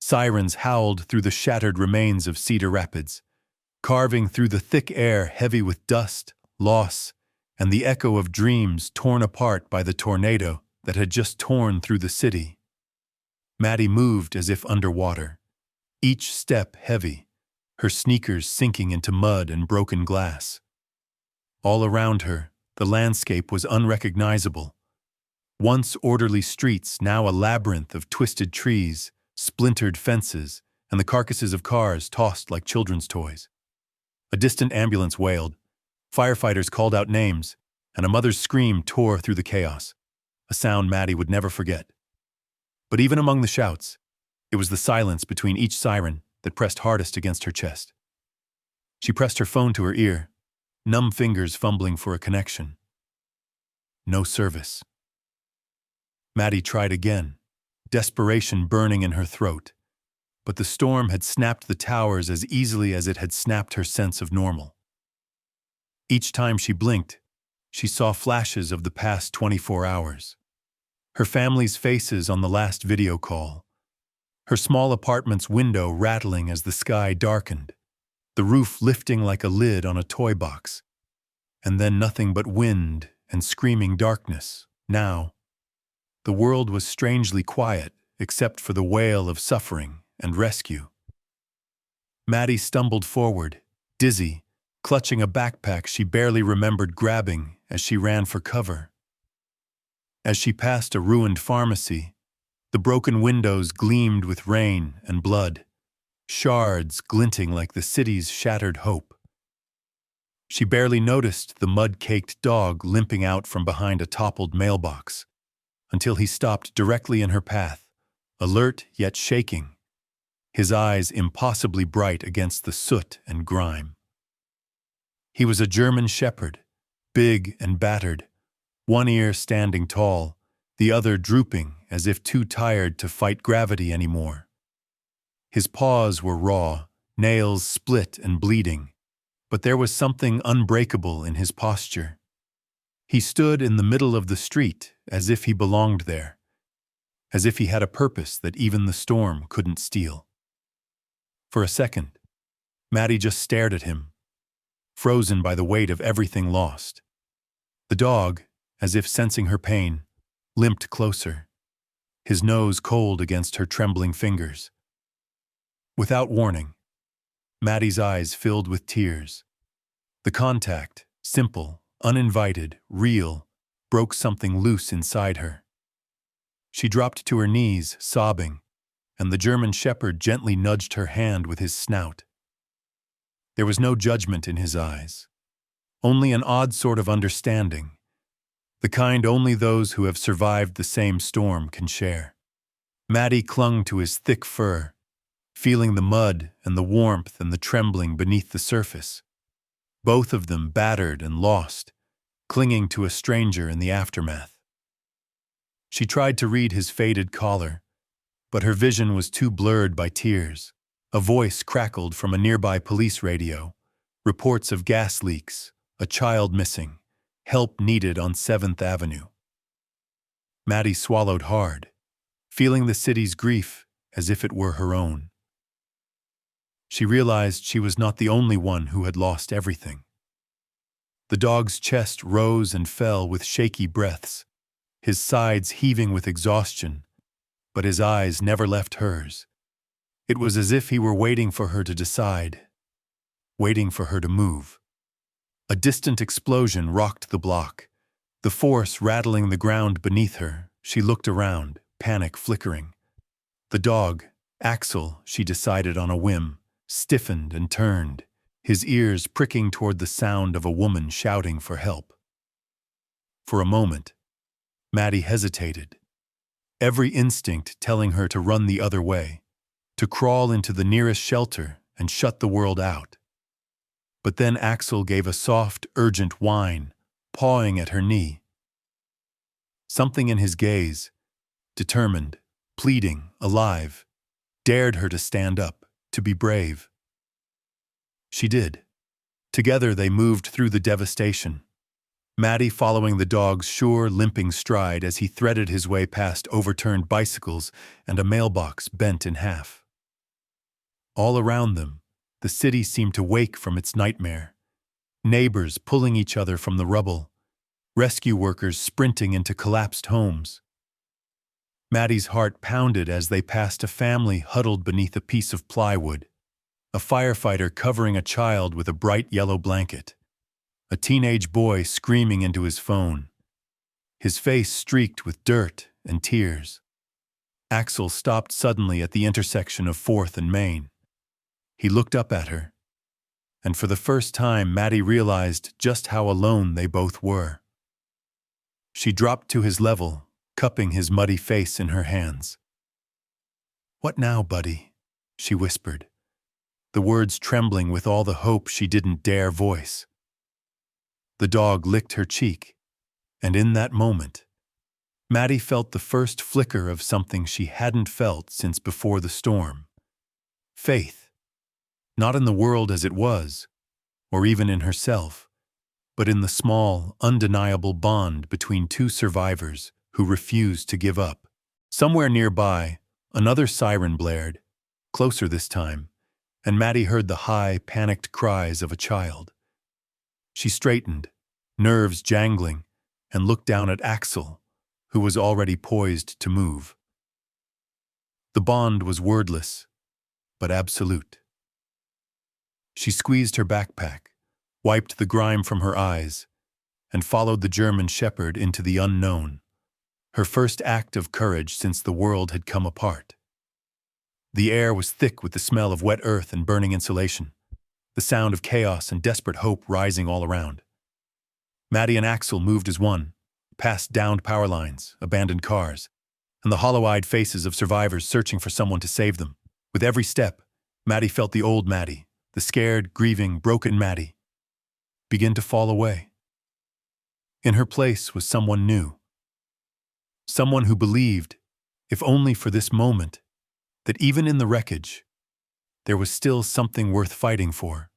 Sirens howled through the shattered remains of Cedar Rapids, carving through the thick air heavy with dust, loss, and the echo of dreams torn apart by the tornado that had just torn through the city. Maddie moved as if underwater, each step heavy, her sneakers sinking into mud and broken glass. All around her, the landscape was unrecognizable. Once orderly streets, now a labyrinth of twisted trees, splintered fences, and the carcasses of cars tossed like children's toys. A distant ambulance wailed, firefighters called out names, and a mother's scream tore through the chaos, a sound Maddie would never forget. But even among the shouts, it was the silence between each siren that pressed hardest against her chest. She pressed her phone to her ear, numb fingers fumbling for a connection. No service. Maddie tried again, desperation burning in her throat, but the storm had snapped the towers as easily as it had snapped her sense of normal. Each time she blinked, she saw flashes of the past 24 hours. Her family's faces on the last video call, her small apartment's window rattling as the sky darkened, the roof lifting like a lid on a toy box, and then nothing but wind and screaming darkness. Now, the world was strangely quiet except for the wail of suffering and rescue. Maddie stumbled forward, dizzy, clutching a backpack she barely remembered grabbing as she ran for cover. As she passed a ruined pharmacy, the broken windows gleamed with rain and blood, shards glinting like the city's shattered hope. She barely noticed the mud-caked dog limping out from behind a toppled mailbox, until he stopped directly in her path, alert yet shaking, his eyes impossibly bright against the soot and grime. He was a German shepherd, big and battered, one ear standing tall, the other drooping as if too tired to fight gravity anymore. His paws were raw, nails split and bleeding, but there was something unbreakable in his posture. He stood in the middle of the street as if he belonged there, as if he had a purpose that even the storm couldn't steal. For a second, Maddie just stared at him, frozen by the weight of everything lost. The dog, as if sensing her pain, limped closer, his nose cold against her trembling fingers. Without warning, Maddie's eyes filled with tears. The contact, simple, uninvited, real, broke something loose inside her. She dropped to her knees, sobbing, and the German shepherd gently nudged her hand with his snout. There was no judgment in his eyes, only an odd sort of understanding, the kind only those who have survived the same storm can share. Maddie clung to his thick fur, feeling the mud and the warmth and the trembling beneath the surface, both of them battered and lost, clinging to a stranger in the aftermath. She tried to read his faded collar, but her vision was too blurred by tears. A voice crackled from a nearby police radio, reports of gas leaks, a child missing, help needed on 7th Avenue. Maddie swallowed hard, feeling the city's grief as if it were her own. She realized she was not the only one who had lost everything. The dog's chest rose and fell with shaky breaths, his sides heaving with exhaustion, but his eyes never left hers. It was as if he were waiting for her to decide, waiting for her to move. A distant explosion rocked the block, the force rattling the ground beneath her. She looked around, panic flickering. The dog, Axel, she decided on a whim, stiffened and turned, his ears pricking toward the sound of a woman shouting for help. For a moment, Maddie hesitated, every instinct telling her to run the other way, to crawl into the nearest shelter and shut the world out. But then Axel gave a soft, urgent whine, pawing at her knee. Something in his gaze, determined, pleading, alive, dared her to stand up, to be brave. She did. Together they moved through the devastation, Maddie following the dog's sure, limping stride as he threaded his way past overturned bicycles and a mailbox bent in half. All around them, the city seemed to wake from its nightmare. Neighbors pulling each other from the rubble, rescue workers sprinting into collapsed homes. Maddie's heart pounded as they passed a family huddled beneath a piece of plywood, a firefighter covering a child with a bright yellow blanket, a teenage boy screaming into his phone, his face streaked with dirt and tears. Axel stopped suddenly at the intersection of 4th and Main. He looked up at her, and for the first time Maddie realized just how alone they both were. She dropped to his level, cupping his muddy face in her hands. "What now, buddy?" she whispered, the words trembling with all the hope she didn't dare voice. The dog licked her cheek, and in that moment, Maddie felt the first flicker of something she hadn't felt since before the storm. Faith. Not in the world as it was, or even in herself, but in the small, undeniable bond between two survivors who refused to give up. Somewhere nearby, another siren blared, closer this time, and Maddie heard the high, panicked cries of a child. She straightened, nerves jangling, and looked down at Axel, who was already poised to move. The bond was wordless, but absolute. She squeezed her backpack, wiped the grime from her eyes, and followed the German shepherd into the unknown, her first act of courage since the world had come apart. The air was thick with the smell of wet earth and burning insulation, the sound of chaos and desperate hope rising all around. Maddie and Axel moved as one, past downed power lines, abandoned cars, and the hollow-eyed faces of survivors searching for someone to save them. With every step, Maddie felt the old Maddie, the scared, grieving, broken Maddie, begin to fall away. In her place was someone new. Someone who believed, if only for this moment, that even in the wreckage, there was still something worth fighting for.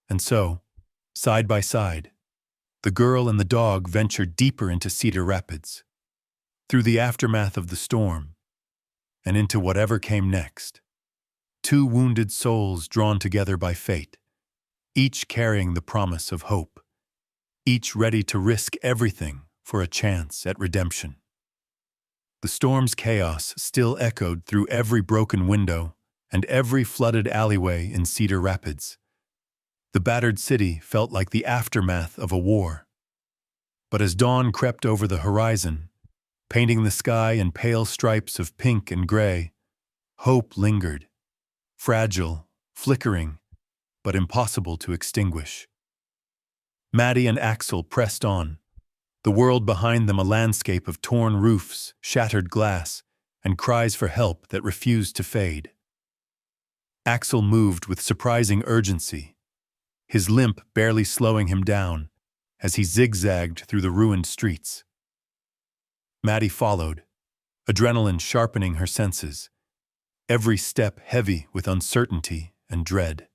And so, side by side, the girl and the dog ventured deeper into Cedar Rapids, through the aftermath of the storm, and into whatever came next. Two wounded souls drawn together by fate, each carrying the promise of hope, each ready to risk everything for a chance at redemption. The storm's chaos still echoed through every broken window and every flooded alleyway in Cedar Rapids. The battered city felt like the aftermath of a war. But as dawn crept over the horizon, painting the sky in pale stripes of pink and gray, hope lingered, fragile, flickering, but impossible to extinguish. Maddie and Axel pressed on, the world behind them a landscape of torn roofs, shattered glass, and cries for help that refused to fade. Axel moved with surprising urgency, his limp barely slowing him down as he zigzagged through the ruined streets. Maddie followed, adrenaline sharpening her senses, every step heavy with uncertainty and dread.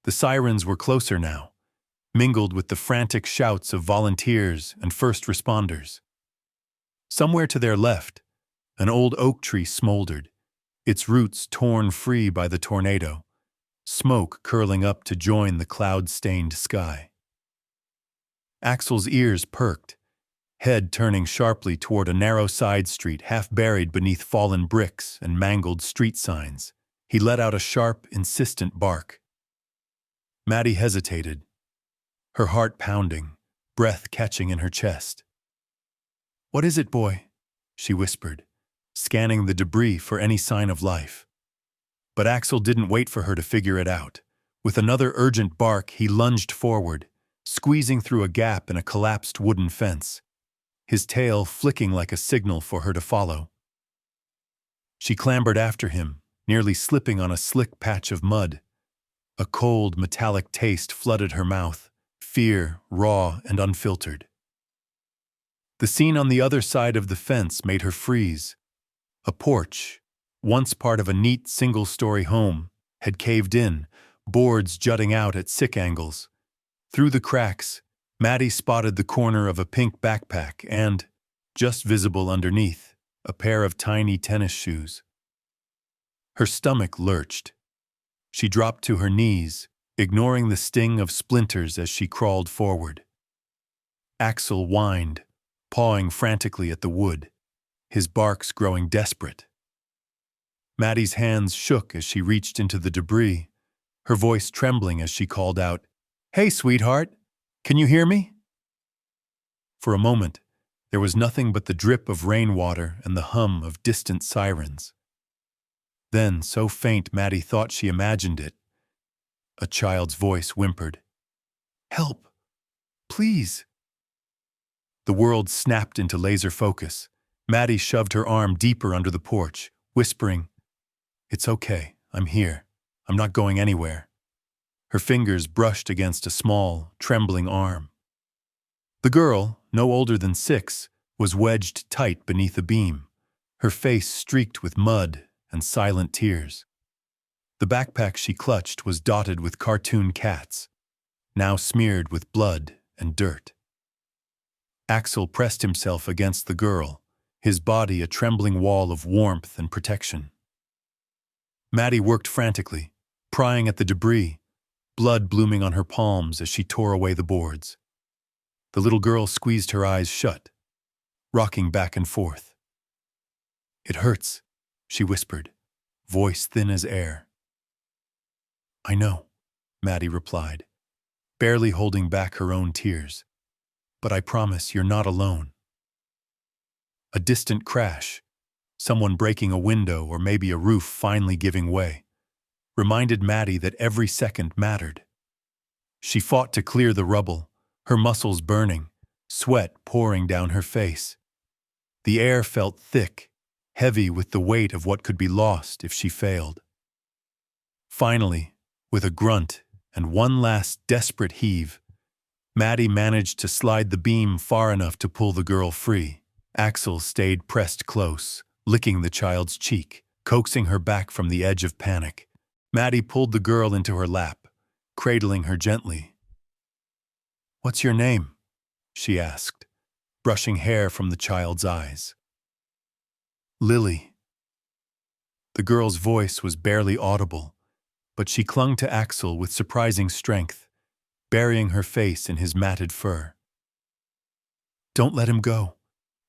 The sirens were closer now, mingled with the frantic shouts of volunteers and first responders. Somewhere to their left, an old oak tree smoldered, its roots torn free by the tornado, smoke curling up to join the cloud-stained sky. Axel's ears perked, head turning sharply toward a narrow side street half buried beneath fallen bricks and mangled street signs. He let out a sharp, insistent bark. Maddie hesitated, her heart pounding, breath catching in her chest. "What is it, boy?" she whispered, scanning the debris for any sign of life. But Axel didn't wait for her to figure it out. With another urgent bark, he lunged forward, squeezing through a gap in a collapsed wooden fence, his tail flicking like a signal for her to follow. She clambered after him, nearly slipping on a slick patch of mud. A cold, metallic taste flooded her mouth, fear, raw and unfiltered. The scene on the other side of the fence made her freeze. A porch, once part of a neat single-story home, had caved in, boards jutting out at sick angles. Through the cracks, Maddie spotted the corner of a pink backpack and, just visible underneath, a pair of tiny tennis shoes. Her stomach lurched. She dropped to her knees, ignoring the sting of splinters as she crawled forward. Axel whined, pawing frantically at the wood, his barks growing desperate. Maddie's hands shook as she reached into the debris, her voice trembling as she called out, "Hey, sweetheart, can you hear me?" For a moment, there was nothing but the drip of rainwater and the hum of distant sirens. Then, so faint Maddie thought she imagined it, a child's voice whimpered, "Help! Please!" The world snapped into laser focus. Maddie shoved her arm deeper under the porch, whispering, "It's okay, I'm here. I'm not going anywhere." Her fingers brushed against a small, trembling arm. The girl, no older than 6, was wedged tight beneath a beam, her face streaked with mud and silent tears. The backpack she clutched was dotted with cartoon cats, now smeared with blood and dirt. Axel pressed himself against the girl, his body a trembling wall of warmth and protection. Maddie worked frantically, prying at the debris, blood blooming on her palms as she tore away the boards. The little girl squeezed her eyes shut, rocking back and forth. "It hurts," she whispered, voice thin as air. "I know," Maddie replied, barely holding back her own tears. "But I promise you're not alone." A distant crash, someone breaking a window or maybe a roof finally giving way, reminded Maddie that every second mattered. She fought to clear the rubble, her muscles burning, sweat pouring down her face. The air felt thick, heavy with the weight of what could be lost if she failed. Finally, with a grunt and one last desperate heave, Maddie managed to slide the beam far enough to pull the girl free. Axel stayed pressed close, licking the child's cheek, coaxing her back from the edge of panic. Maddie pulled the girl into her lap, cradling her gently. "What's your name?" she asked, brushing hair from the child's eyes. "Lily." The girl's voice was barely audible, but she clung to Axel with surprising strength, burying her face in his matted fur. "Don't let him go,"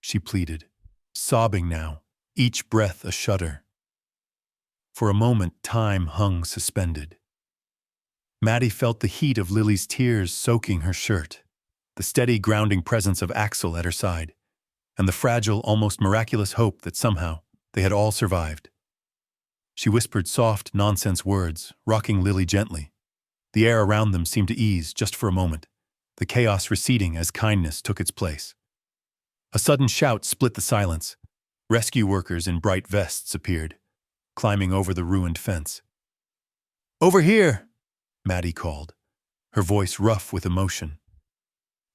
she pleaded, sobbing now, each breath a shudder. For a moment, time hung suspended. Maddie felt the heat of Lily's tears soaking her shirt, the steady grounding presence of Axel at her side, and the fragile, almost miraculous hope that somehow they had all survived. She whispered soft, nonsense words, rocking Lily gently. The air around them seemed to ease just for a moment, the chaos receding as kindness took its place. A sudden shout split the silence. Rescue workers in bright vests appeared, climbing over the ruined fence. "Over here!" Maddie called, her voice rough with emotion.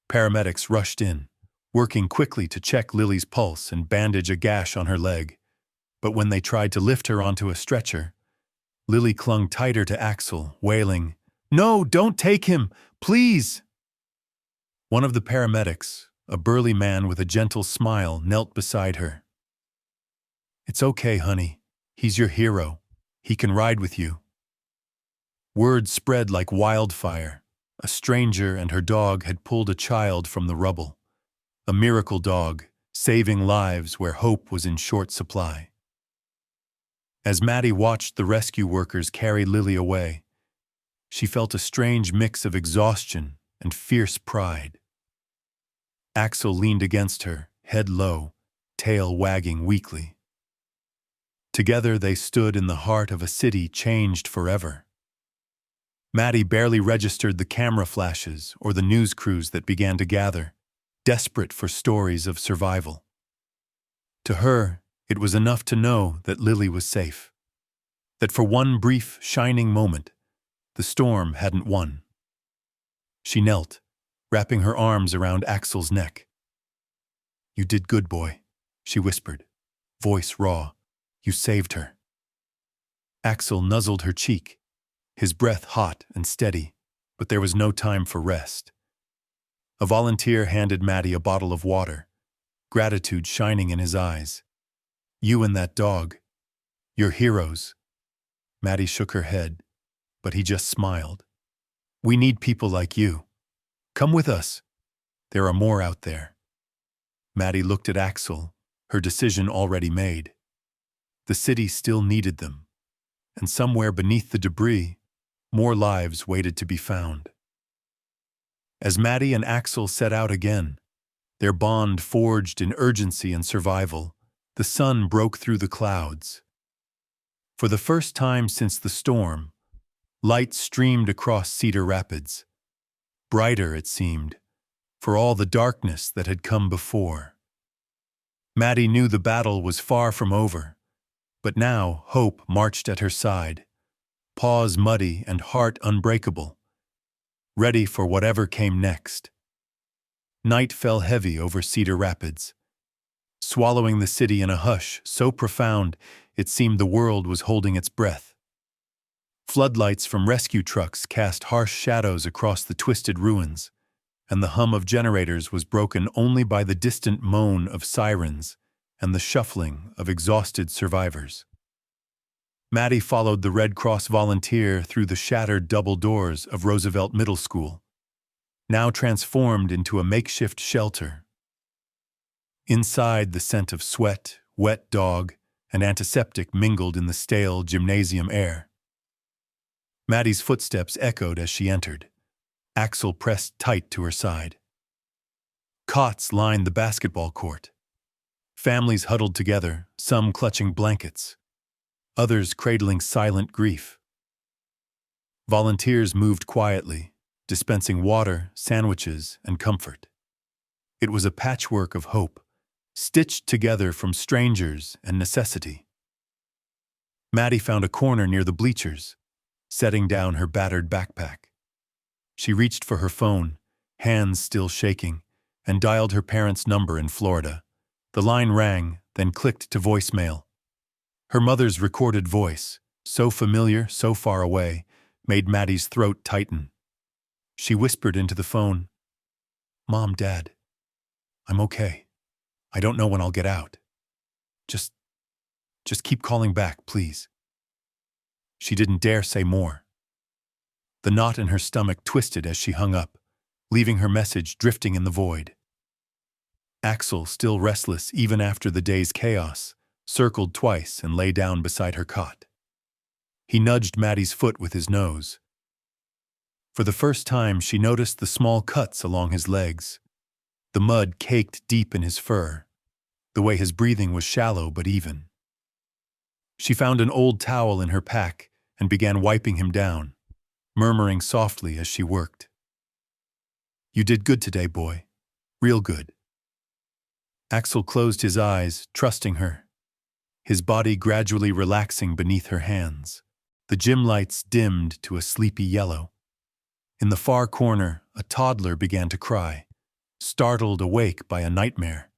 Paramedics rushed in, working quickly to check Lily's pulse and bandage a gash on her leg. But when they tried to lift her onto a stretcher, Lily clung tighter to Axel, wailing, "No, don't take him, please!" One of the paramedics, a burly man with a gentle smile, knelt beside her. "It's okay, honey. He's your hero. He can ride with you." Word spread like wildfire. A stranger and her dog had pulled a child from the rubble. A miracle dog, saving lives where hope was in short supply. As Maddie watched the rescue workers carry Lily away, she felt a strange mix of exhaustion and fierce pride. Axel leaned against her, head low, tail wagging weakly. Together they stood in the heart of a city changed forever. Maddie barely registered the camera flashes or the news crews that began to gather, desperate for stories of survival. To her, it was enough to know that Lily was safe, that for one brief, shining moment, the storm hadn't won. She knelt, wrapping her arms around Axel's neck. "You did good, boy," she whispered, voice raw. "You saved her." Axel nuzzled her cheek, his breath hot and steady, but there was no time for rest. A volunteer handed Maddie a bottle of water, gratitude shining in his eyes. "You and that dog, you're heroes. Maddie shook her head, but he just smiled. We need people like you. Come with us. There are more out there. Maddie looked at Axel, her decision already made. The city still needed them, and somewhere beneath the debris, more lives waited to be found. As Maddie and Axel set out again, their bond forged in urgency and survival, the sun broke through the clouds. For the first time since the storm, light streamed across Cedar Rapids. Brighter, it seemed, for all the darkness that had come before. Maddie knew the battle was far from over, but now hope marched at her side, paws muddy and heart unbreakable, ready for whatever came next. Night fell heavy over Cedar Rapids, swallowing the city in a hush so profound it seemed the world was holding its breath. Floodlights from rescue trucks cast harsh shadows across the twisted ruins, and the hum of generators was broken only by the distant moan of sirens and the shuffling of exhausted survivors. Maddie followed the Red Cross volunteer through the shattered double doors of Roosevelt Middle School, now transformed into a makeshift shelter. Inside, the scent of sweat, wet dog, and antiseptic mingled in the stale gymnasium air. Maddie's footsteps echoed as she entered. Axel pressed tight to her side. Cots lined the basketball court. Families huddled together, some clutching blankets, others cradling silent grief. Volunteers moved quietly, dispensing water, sandwiches, and comfort. It was a patchwork of hope, stitched together from strangers and necessity. Maddie found a corner near the bleachers, setting down her battered backpack. She reached for her phone, hands still shaking, and dialed her parents' number in Florida. The line rang, then clicked to voicemail. Her mother's recorded voice, so familiar, so far away, made Maddie's throat tighten. She whispered into the phone, "Mom, Dad, I'm okay. I don't know when I'll get out. Just keep calling back, please." She didn't dare say more. The knot in her stomach twisted as she hung up, leaving her message drifting in the void. Axel, still restless even after the day's chaos, circled twice and lay down beside her cot. He nudged Maddie's foot with his nose. For the first time, she noticed the small cuts along his legs, the mud caked deep in his fur, the way his breathing was shallow but even. She found an old towel in her pack and began wiping him down, murmuring softly as she worked. "You did good today, boy. Real good." Axel closed his eyes, trusting her, his body gradually relaxing beneath her hands. The gym lights dimmed to a sleepy yellow. In the far corner, a toddler began to cry, startled awake by a nightmare.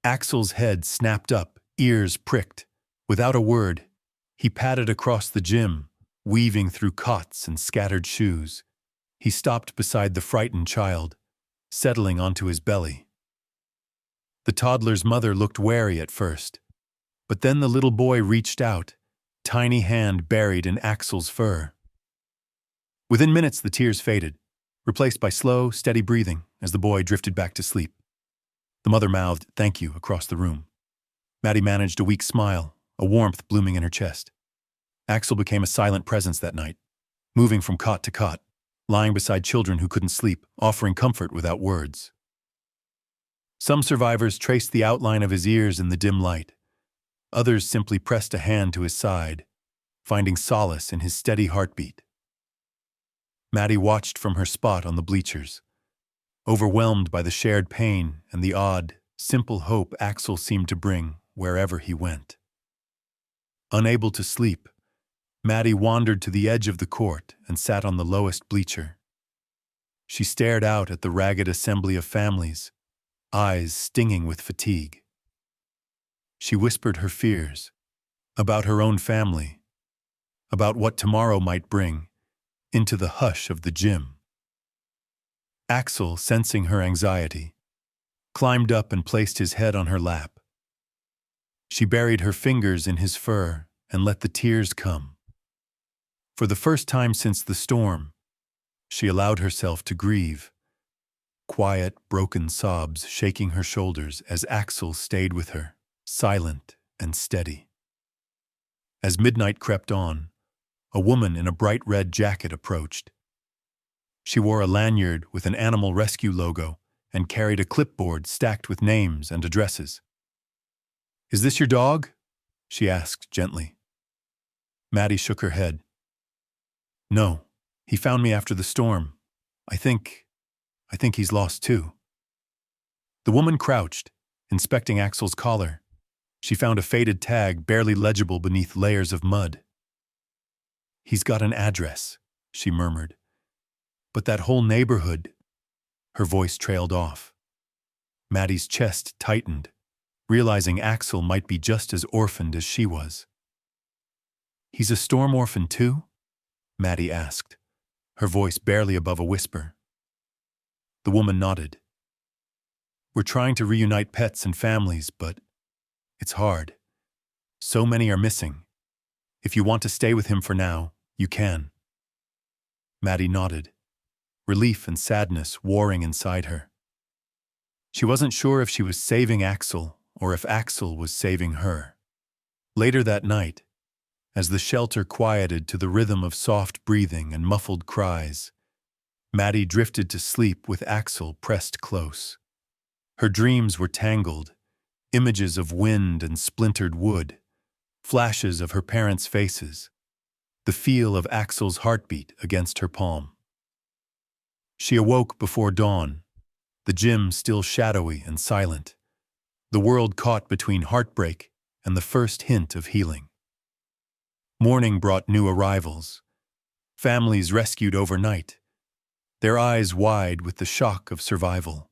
Axel's head snapped up, ears pricked. Without a word, he padded across the gym, weaving through cots and scattered shoes. He stopped beside the frightened child, settling onto his belly. The toddler's mother looked wary at first, but then the little boy reached out, tiny hand buried in Axel's fur. Within minutes, the tears faded, replaced by slow, steady breathing as the boy drifted back to sleep. The mother mouthed, "Thank you," across the room. Maddie managed a weak smile, a warmth blooming in her chest. Axel became a silent presence that night, moving from cot to cot, lying beside children who couldn't sleep, offering comfort without words. Some survivors traced the outline of his ears in the dim light. Others simply pressed a hand to his side, finding solace in his steady heartbeat. Maddie watched from her spot on the bleachers, overwhelmed by the shared pain and the odd, simple hope Axel seemed to bring wherever he went. Unable to sleep, Maddie wandered to the edge of the court and sat on the lowest bleacher. She stared out at the ragged assembly of families, eyes stinging with fatigue. She whispered her fears about her own family, about what tomorrow might bring, into the hush of the gym. Axel, sensing her anxiety, climbed up and placed his head on her lap. She buried her fingers in his fur and let the tears come, For the first time since the storm, she allowed herself to grieve, quiet, broken sobs shaking her shoulders as Axel stayed with her, silent and steady. As midnight crept on, a woman in a bright red jacket approached. She wore a lanyard with an animal rescue logo and carried a clipboard stacked with names and addresses. "Is this your dog?" she asked gently. Maddie shook her head. "No, he found me after the storm. I think he's lost too." The woman crouched, inspecting Axel's collar. She found a faded tag barely legible beneath layers of mud. "He's got an address," she murmured. "But that whole neighborhood—" Her voice trailed off. Maddie's chest tightened, realizing Axel might be just as orphaned as she was. "He's a storm orphan too?" Maddie asked, her voice barely above a whisper. The woman nodded. "We're trying to reunite pets and families, but it's hard. So many are missing. If you want to stay with him for now, you can." Maddie nodded, relief and sadness warring inside her. She wasn't sure if she was saving Axel or if Axel was saving her. Later that night, as the shelter quieted to the rhythm of soft breathing and muffled cries, Maddie drifted to sleep with Axel pressed close. Her dreams were tangled, images of wind and splintered wood, flashes of her parents' faces, the feel of Axel's heartbeat against her palm. She awoke before dawn, the gym still shadowy and silent, the world caught between heartbreak and the first hint of healing. Morning brought new arrivals, families rescued overnight, their eyes wide with the shock of survival.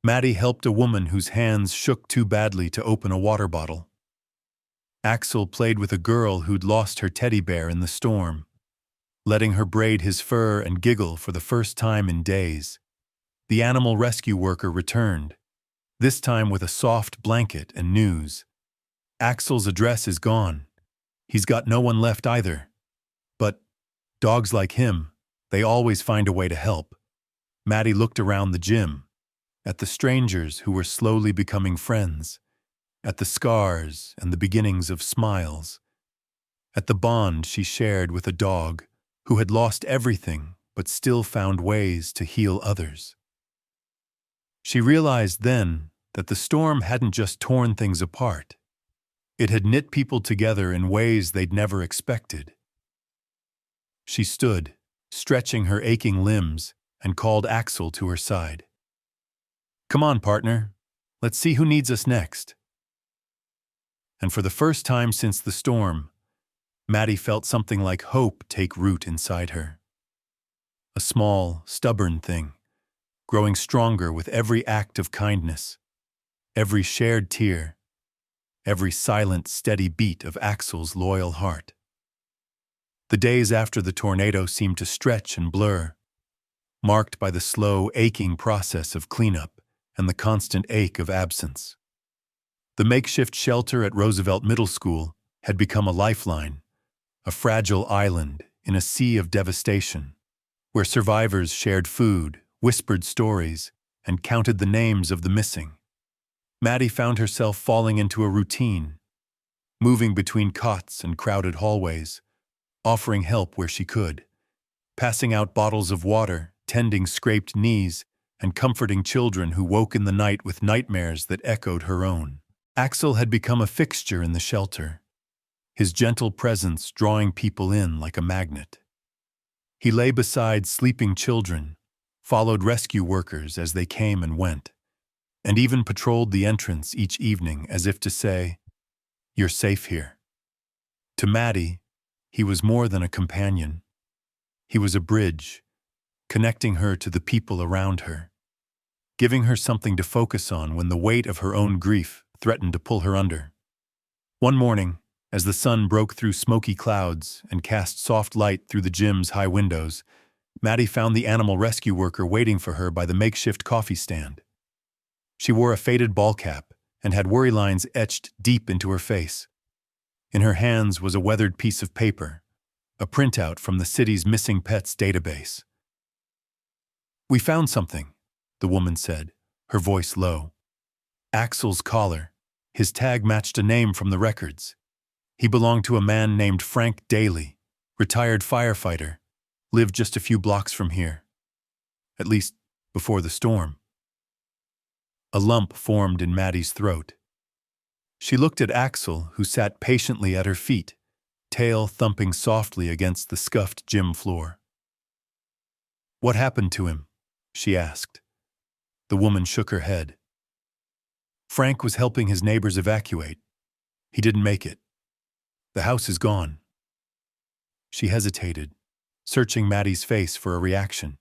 Maddie helped a woman whose hands shook too badly to open a water bottle. Axel played with a girl who'd lost her teddy bear in the storm, letting her braid his fur and giggle for the first time in days. The animal rescue worker returned, this time with a soft blanket and news. "Axel's address is gone. He's got no one left either. But dogs like him, they always find a way to help." Maddie looked around the gym, at the strangers who were slowly becoming friends, at the scars and the beginnings of smiles, at the bond she shared with a dog who had lost everything but still found ways to heal others. She realized then that the storm hadn't just torn things apart. It had knit people together in ways they'd never expected. She stood, stretching her aching limbs, and called Axel to her side. "Come on, partner. Let's see who needs us next." And for the first time since the storm, Maddie felt something like hope take root inside her. A small, stubborn thing, growing stronger with every act of kindness, every shared tear, every silent, steady beat of Axel's loyal heart. The days after the tornado seemed to stretch and blur, marked by the slow, aching process of cleanup and the constant ache of absence. The makeshift shelter at Roosevelt Middle School had become a lifeline, a fragile island in a sea of devastation, where survivors shared food, whispered stories, and counted the names of the missing. Maddie found herself falling into a routine, moving between cots and crowded hallways, offering help where she could, passing out bottles of water, tending scraped knees, and comforting children who woke in the night with nightmares that echoed her own. Axel had become a fixture in the shelter, his gentle presence drawing people in like a magnet. He lay beside sleeping children, followed rescue workers as they came and went, and even patrolled the entrance each evening as if to say, "You're safe here." To Maddie, he was more than a companion. He was a bridge, connecting her to the people around her, giving her something to focus on when the weight of her own grief threatened to pull her under. One morning, as the sun broke through smoky clouds and cast soft light through the gym's high windows, Maddie found the animal rescue worker waiting for her by the makeshift coffee stand. She wore a faded ball cap and had worry lines etched deep into her face. In her hands was a weathered piece of paper, a printout from the city's missing pets database. "We found something," the woman said, her voice low. "Axel's collar. His tag matched a name from the records. He belonged to a man named Frank Daly, retired firefighter, lived just a few blocks from here. At least, before the storm." A lump formed in Maddie's throat. She looked at Axel, who sat patiently at her feet, tail thumping softly against the scuffed gym floor. "What happened to him?" she asked. The woman shook her head. "Frank was helping his neighbors evacuate. He didn't make it. The house is gone." She hesitated, searching Maddie's face for a reaction.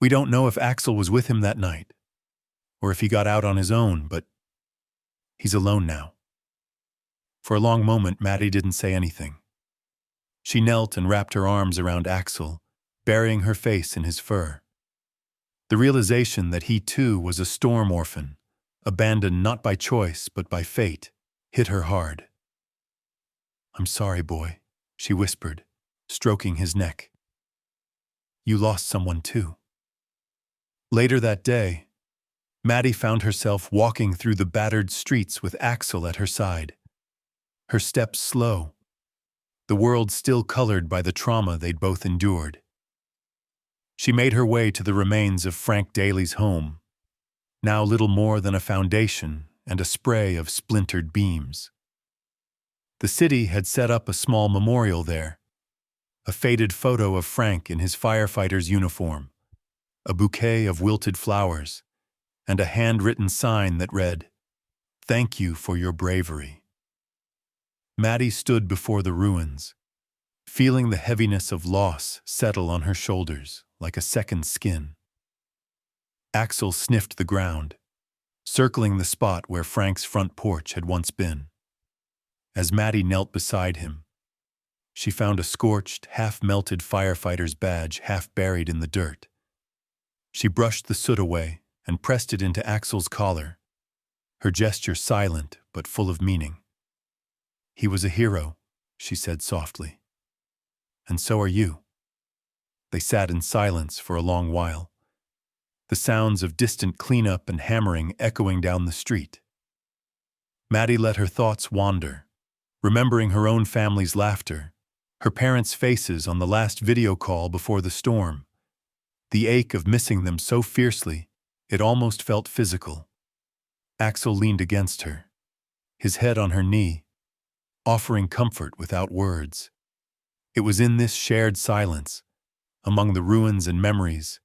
"We don't know if Axel was with him that night, or if he got out on his own, but he's alone now." For a long moment, Maddie didn't say anything. She knelt and wrapped her arms around Axel, burying her face in his fur. The realization that he too was a storm orphan, abandoned not by choice but by fate, hit her hard. "I'm sorry, boy," she whispered, stroking his neck. "You lost someone too." Later that day, Maddie found herself walking through the battered streets with Axel at her side. Her steps slow, the world still colored by the trauma they'd both endured. She made her way to the remains of Frank Daly's home, now little more than a foundation and a spray of splintered beams. The city had set up a small memorial there, a faded photo of Frank in his firefighter's uniform, a bouquet of wilted flowers, and a handwritten sign that read, "Thank you for your bravery." Maddie stood before the ruins, feeling the heaviness of loss settle on her shoulders like a second skin. Axel sniffed the ground, circling the spot where Frank's front porch had once been. As Maddie knelt beside him, she found a scorched, half-melted firefighter's badge half buried in the dirt. She brushed the soot away and pressed it into Axel's collar, her gesture silent but full of meaning. "He was a hero," she said softly. "And so are you." They sat in silence for a long while, the sounds of distant cleanup and hammering echoing down the street. Maddie let her thoughts wander, remembering her own family's laughter, her parents' faces on the last video call before the storm, the ache of missing them so fiercely it almost felt physical. Axel leaned against her, his head on her knee, offering comfort without words. It was in this shared silence, among the ruins and memories,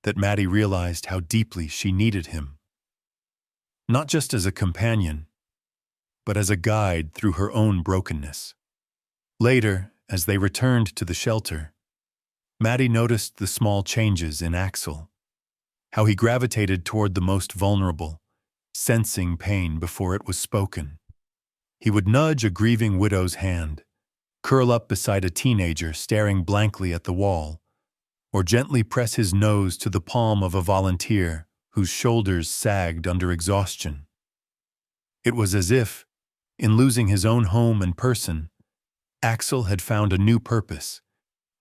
that Maddie realized how deeply she needed him. Not just as a companion, but as a guide through her own brokenness. Later, as they returned to the shelter, Maddie noticed the small changes in Axel, how he gravitated toward the most vulnerable, sensing pain before it was spoken. He would nudge a grieving widow's hand, curl up beside a teenager staring blankly at the wall, or gently press his nose to the palm of a volunteer whose shoulders sagged under exhaustion. It was as if, in losing his own home and person, Axel had found a new purpose,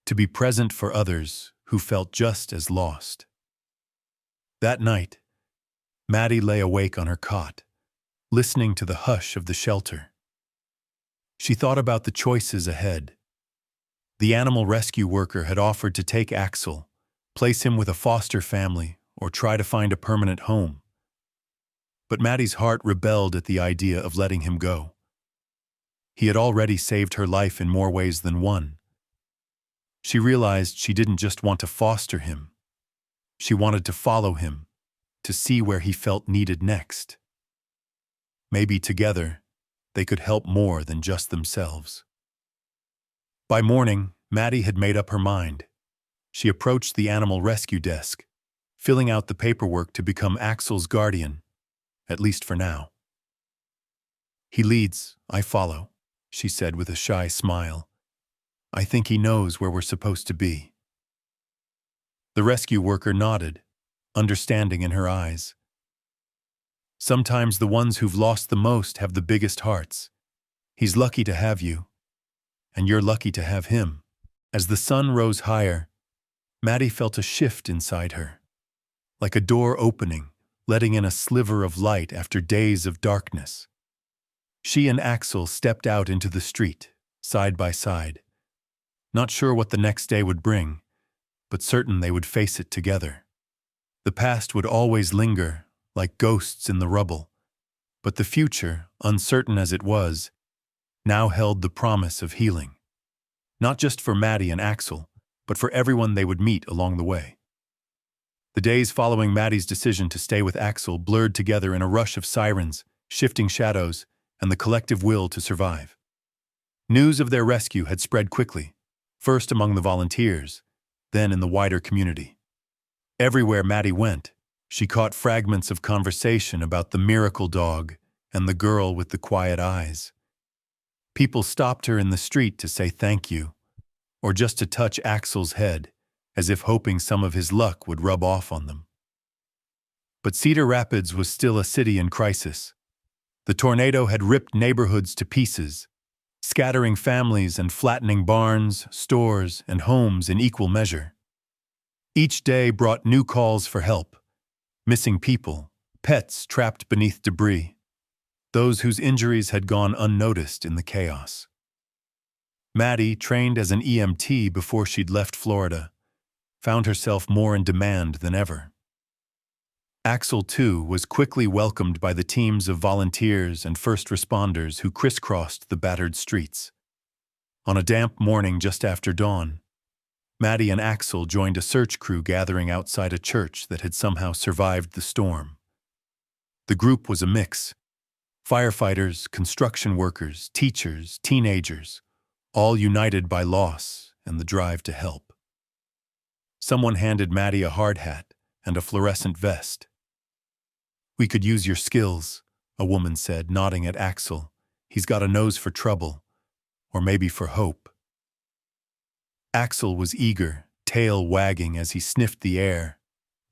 to be present for others who felt just as lost. That night, Maddie lay awake on her cot, listening to the hush of the shelter. She thought about the choices ahead. The animal rescue worker had offered to take Axel, place him with a foster family, or try to find a permanent home. But Maddie's heart rebelled at the idea of letting him go. He had already saved her life in more ways than one. She realized she didn't just want to foster him. She wanted to follow him, to see where he felt needed next. Maybe together, they could help more than just themselves. By morning, Maddie had made up her mind. She approached the animal rescue desk, filling out the paperwork to become Axel's guardian, at least for now. "He leads, I follow," she said with a shy smile. "I think he knows where we're supposed to be." The rescue worker nodded, understanding in her eyes. "Sometimes the ones who've lost the most have the biggest hearts. He's lucky to have you." and you're lucky to have him. As the sun rose higher, Maddie felt a shift inside her, like a door opening, letting in a sliver of light after days of darkness. She and Axel stepped out into the street, side by side, not sure what the next day would bring, but certain they would face it together. The past would always linger, like ghosts in the rubble, but the future, uncertain as it was, now held the promise of healing. Not just for Maddie and Axel, but for everyone they would meet along the way. The days following Maddie's decision to stay with Axel blurred together in a rush of sirens, shifting shadows, and the collective will to survive. News of their rescue had spread quickly, first among the volunteers, then in the wider community. Everywhere Maddie went, she caught fragments of conversation about the miracle dog and the girl with the quiet eyes. People stopped her in the street to say thank you, or just to touch Axel's head, as if hoping some of his luck would rub off on them. But Cedar Rapids was still a city in crisis. The tornado had ripped neighborhoods to pieces, scattering families and flattening barns, stores, and homes in equal measure. Each day brought new calls for help: missing people, pets trapped beneath debris, those whose injuries had gone unnoticed in the chaos. Maddie, trained as an EMT before she'd left Florida, found herself more in demand than ever. Axel, too, was quickly welcomed by the teams of volunteers and first responders who crisscrossed the battered streets. On a damp morning just after dawn, Maddie and Axel joined a search crew gathering outside a church that had somehow survived the storm. The group was a mix: firefighters, construction workers, teachers, teenagers, all united by loss and the drive to help. Someone handed Maddie a hard hat and a fluorescent vest. "We could use your skills," a woman said, nodding at Axel. "He's got a nose for trouble, or maybe for hope." Axel was eager, tail wagging as he sniffed the air,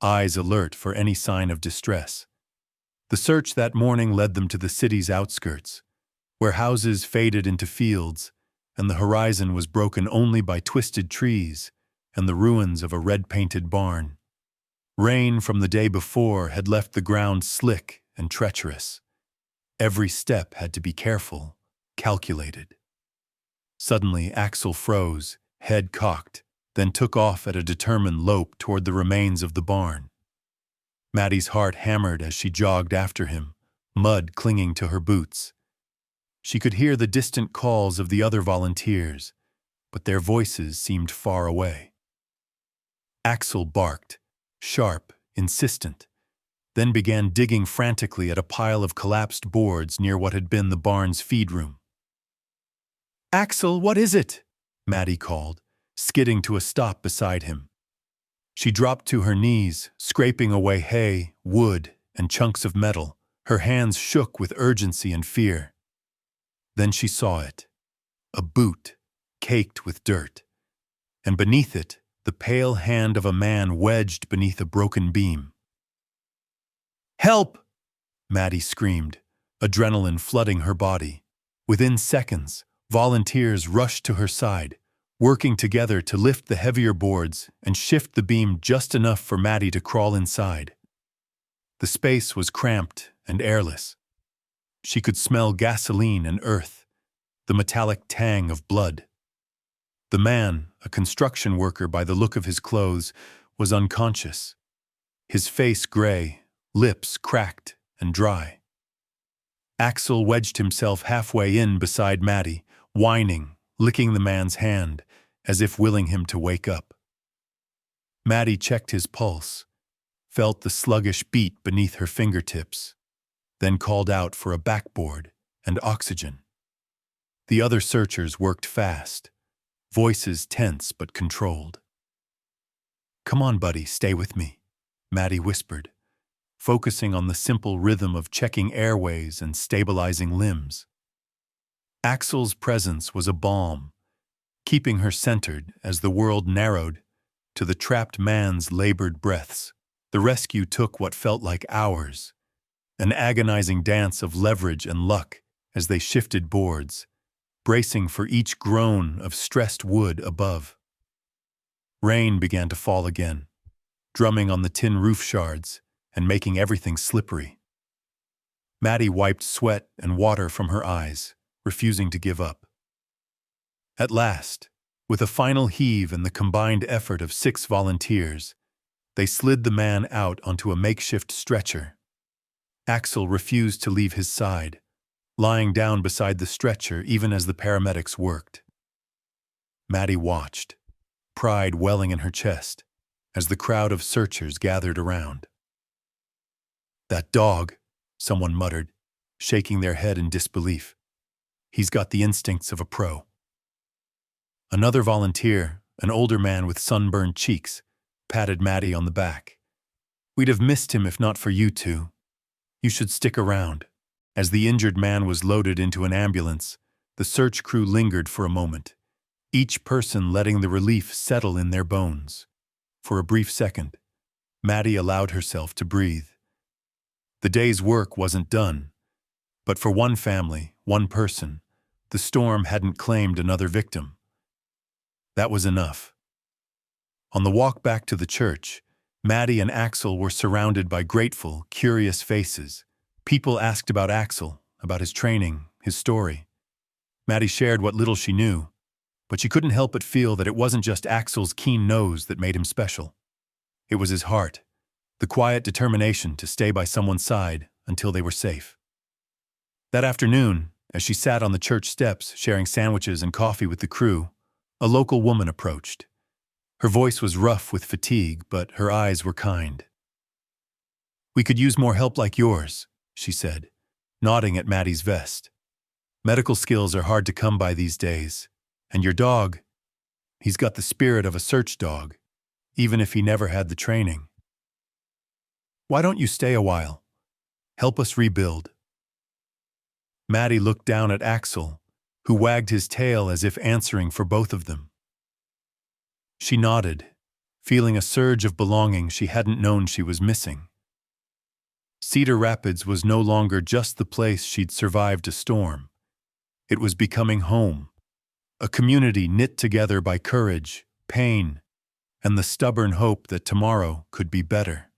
eyes alert for any sign of distress. The search that morning led them to the city's outskirts, where houses faded into fields, and the horizon was broken only by twisted trees and the ruins of a red-painted barn. Rain from the day before had left the ground slick and treacherous. Every step had to be careful, calculated. Suddenly, Axel froze, head cocked, then took off at a determined lope toward the remains of the barn. Maddie's heart hammered as she jogged after him, mud clinging to her boots. She could hear the distant calls of the other volunteers, but their voices seemed far away. Axel barked, sharp, insistent, then began digging frantically at a pile of collapsed boards near what had been the barn's feed room. "Axel, what is it?" Maddie called, skidding to a stop beside him. She dropped to her knees, scraping away hay, wood, and chunks of metal. Her hands shook with urgency and fear. Then she saw it, a boot caked with dirt, and beneath it, the pale hand of a man wedged beneath a broken beam. "Help!" Maddie screamed, adrenaline flooding her body. Within seconds, volunteers rushed to her side, working together to lift the heavier boards and shift the beam just enough for Maddie to crawl inside. The space was cramped and airless. She could smell gasoline and earth, the metallic tang of blood. The man, a construction worker by the look of his clothes, was unconscious, his face gray, lips cracked and dry. Axel wedged himself halfway in beside Maddie, whining, licking the man's hand, as if willing him to wake up. Maddie checked his pulse, felt the sluggish beat beneath her fingertips, then called out for a backboard and oxygen. The other searchers worked fast, voices tense but controlled. "Come on, buddy, stay with me," Maddie whispered, focusing on the simple rhythm of checking airways and stabilizing limbs. Axel's presence was a balm, keeping her centered as the world narrowed to the trapped man's labored breaths. The rescue took what felt like hours, an agonizing dance of leverage and luck as they shifted boards, bracing for each groan of stressed wood above. Rain began to fall again, drumming on the tin roof shards and making everything slippery. Maddie wiped sweat and water from her eyes, refusing to give up. At last, with a final heave and the combined effort of 6 volunteers, they slid the man out onto a makeshift stretcher. Axel refused to leave his side, lying down beside the stretcher even as the paramedics worked. Maddie watched, pride welling in her chest, as the crowd of searchers gathered around. "That dog," someone muttered, shaking their head in disbelief. "He's got the instincts of a pro." Another volunteer, an older man with sunburned cheeks, patted Maddie on the back. "We'd have missed him if not for you two. You should stick around." As the injured man was loaded into an ambulance, the search crew lingered for a moment, each person letting the relief settle in their bones. For a brief second, Maddie allowed herself to breathe. The day's work wasn't done, but for one family, one person, the storm hadn't claimed another victim. That was enough. On the walk back to the church, Maddie and Axel were surrounded by grateful, curious faces. People asked about Axel, about his training, his story. Maddie shared what little she knew, but she couldn't help but feel that it wasn't just Axel's keen nose that made him special. It was his heart, the quiet determination to stay by someone's side until they were safe. That afternoon, as she sat on the church steps sharing sandwiches and coffee with the crew, a local woman approached. Her voice was rough with fatigue, but her eyes were kind. "We could use more help like yours," she said, nodding at Maddie's vest. "Medical skills are hard to come by these days, and your dog, he's got the spirit of a search dog, even if he never had the training. Why don't you stay a while? Help us rebuild." Maddie looked down at Axel, who wagged his tail as if answering for both of them. She nodded, feeling a surge of belonging she hadn't known she was missing. Cedar Rapids was no longer just the place she'd survived a storm. It was becoming home, a community knit together by courage, pain, and the stubborn hope that tomorrow could be better.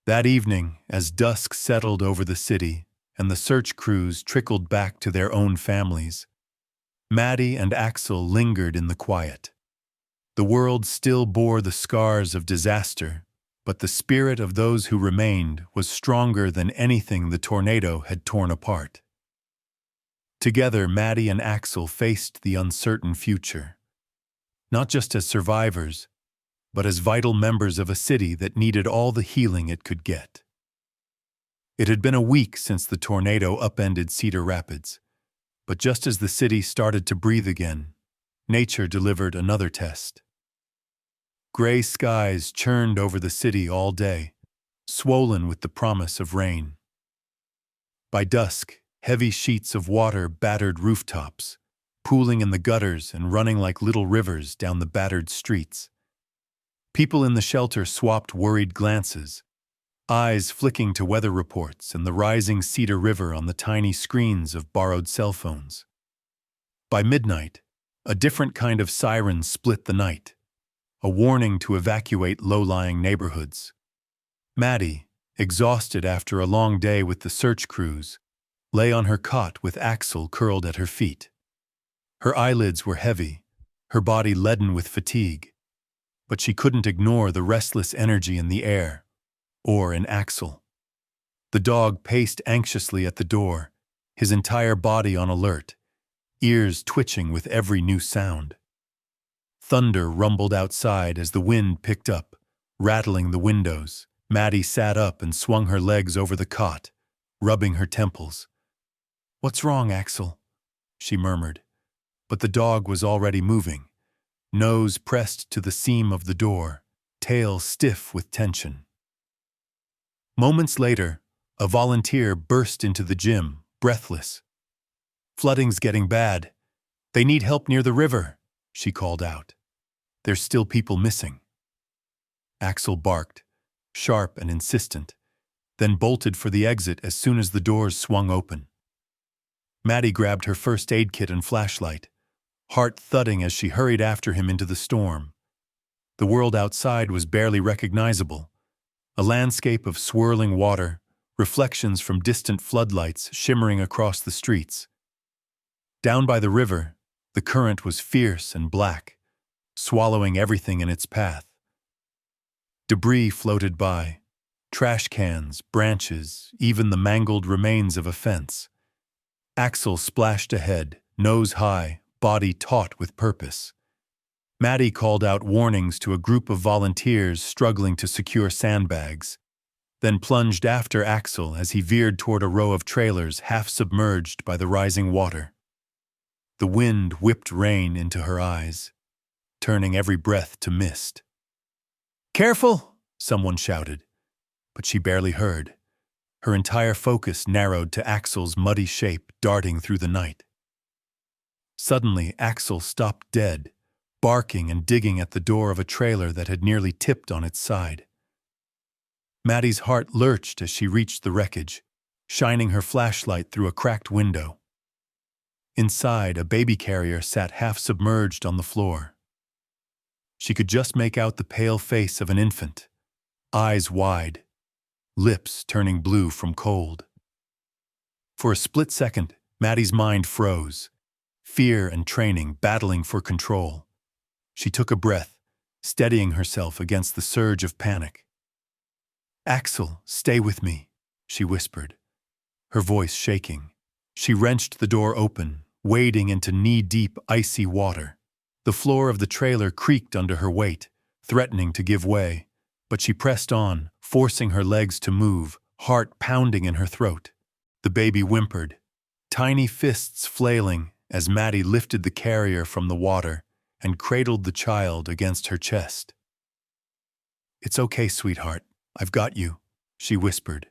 That evening, as dusk settled over the city and the search crews trickled back to their own families, Maddie and Axel lingered in the quiet. The world still bore the scars of disaster, but the spirit of those who remained was stronger than anything the tornado had torn apart. Together, Maddie and Axel faced the uncertain future, not just as survivors, but as vital members of a city that needed all the healing it could get. It had been a week since the tornado upended Cedar Rapids, but just as the city started to breathe again, nature delivered another test. Gray skies churned over the city all day, swollen with the promise of rain. By dusk, heavy sheets of water battered rooftops, pooling in the gutters and running like little rivers down the battered streets. People in the shelter swapped worried glances, eyes flicking to weather reports and the rising Cedar River on the tiny screens of borrowed cell phones. By midnight, a different kind of siren split the night, a warning to evacuate low-lying neighborhoods. Maddie, exhausted after a long day with the search crews, lay on her cot with Axel curled at her feet. Her eyelids were heavy, her body leaden with fatigue, but she couldn't ignore the restless energy in the air, or in Axel. The dog paced anxiously at the door, his entire body on alert, ears twitching with every new sound. Thunder rumbled outside as the wind picked up, rattling the windows. Maddie sat up and swung her legs over the cot, rubbing her temples. "What's wrong, Axel?" she murmured, but the dog was already moving, nose pressed to the seam of the door, tail stiff with tension. Moments later, a volunteer burst into the gym, breathless. "Flooding's getting bad. They need help near the river," she called out. "There's still people missing." Axel barked, sharp and insistent, then bolted for the exit as soon as the doors swung open. Maddie grabbed her first aid kit and flashlight, heart thudding as she hurried after him into the storm. The world outside was barely recognizable, a landscape of swirling water, reflections from distant floodlights shimmering across the streets. Down by the river, the current was fierce and black, swallowing everything in its path. Debris floated by, trash cans, branches, even the mangled remains of a fence. Axel splashed ahead, nose high, body taut with purpose. Maddie called out warnings to a group of volunteers struggling to secure sandbags, then plunged after Axel as he veered toward a row of trailers half submerged by the rising water. The wind whipped rain into her eyes, turning every breath to mist. "Careful!" someone shouted, but she barely heard. Her entire focus narrowed to Axel's muddy shape darting through the night. Suddenly, Axel stopped dead, barking and digging at the door of a trailer that had nearly tipped on its side. Maddie's heart lurched as she reached the wreckage, shining her flashlight through a cracked window. Inside, a baby carrier sat half-submerged on the floor. She could just make out the pale face of an infant, eyes wide, lips turning blue from cold. For a split second, Maddie's mind froze, fear and training battling for control. She took a breath, steadying herself against the surge of panic. "Axel, stay with me," she whispered, her voice shaking. She wrenched the door open, wading into knee-deep, icy water. The floor of the trailer creaked under her weight, threatening to give way, but she pressed on, forcing her legs to move, heart pounding in her throat. The baby whimpered, tiny fists flailing as Maddie lifted the carrier from the water and cradled the child against her chest. "It's okay, sweetheart. I've got you," she whispered,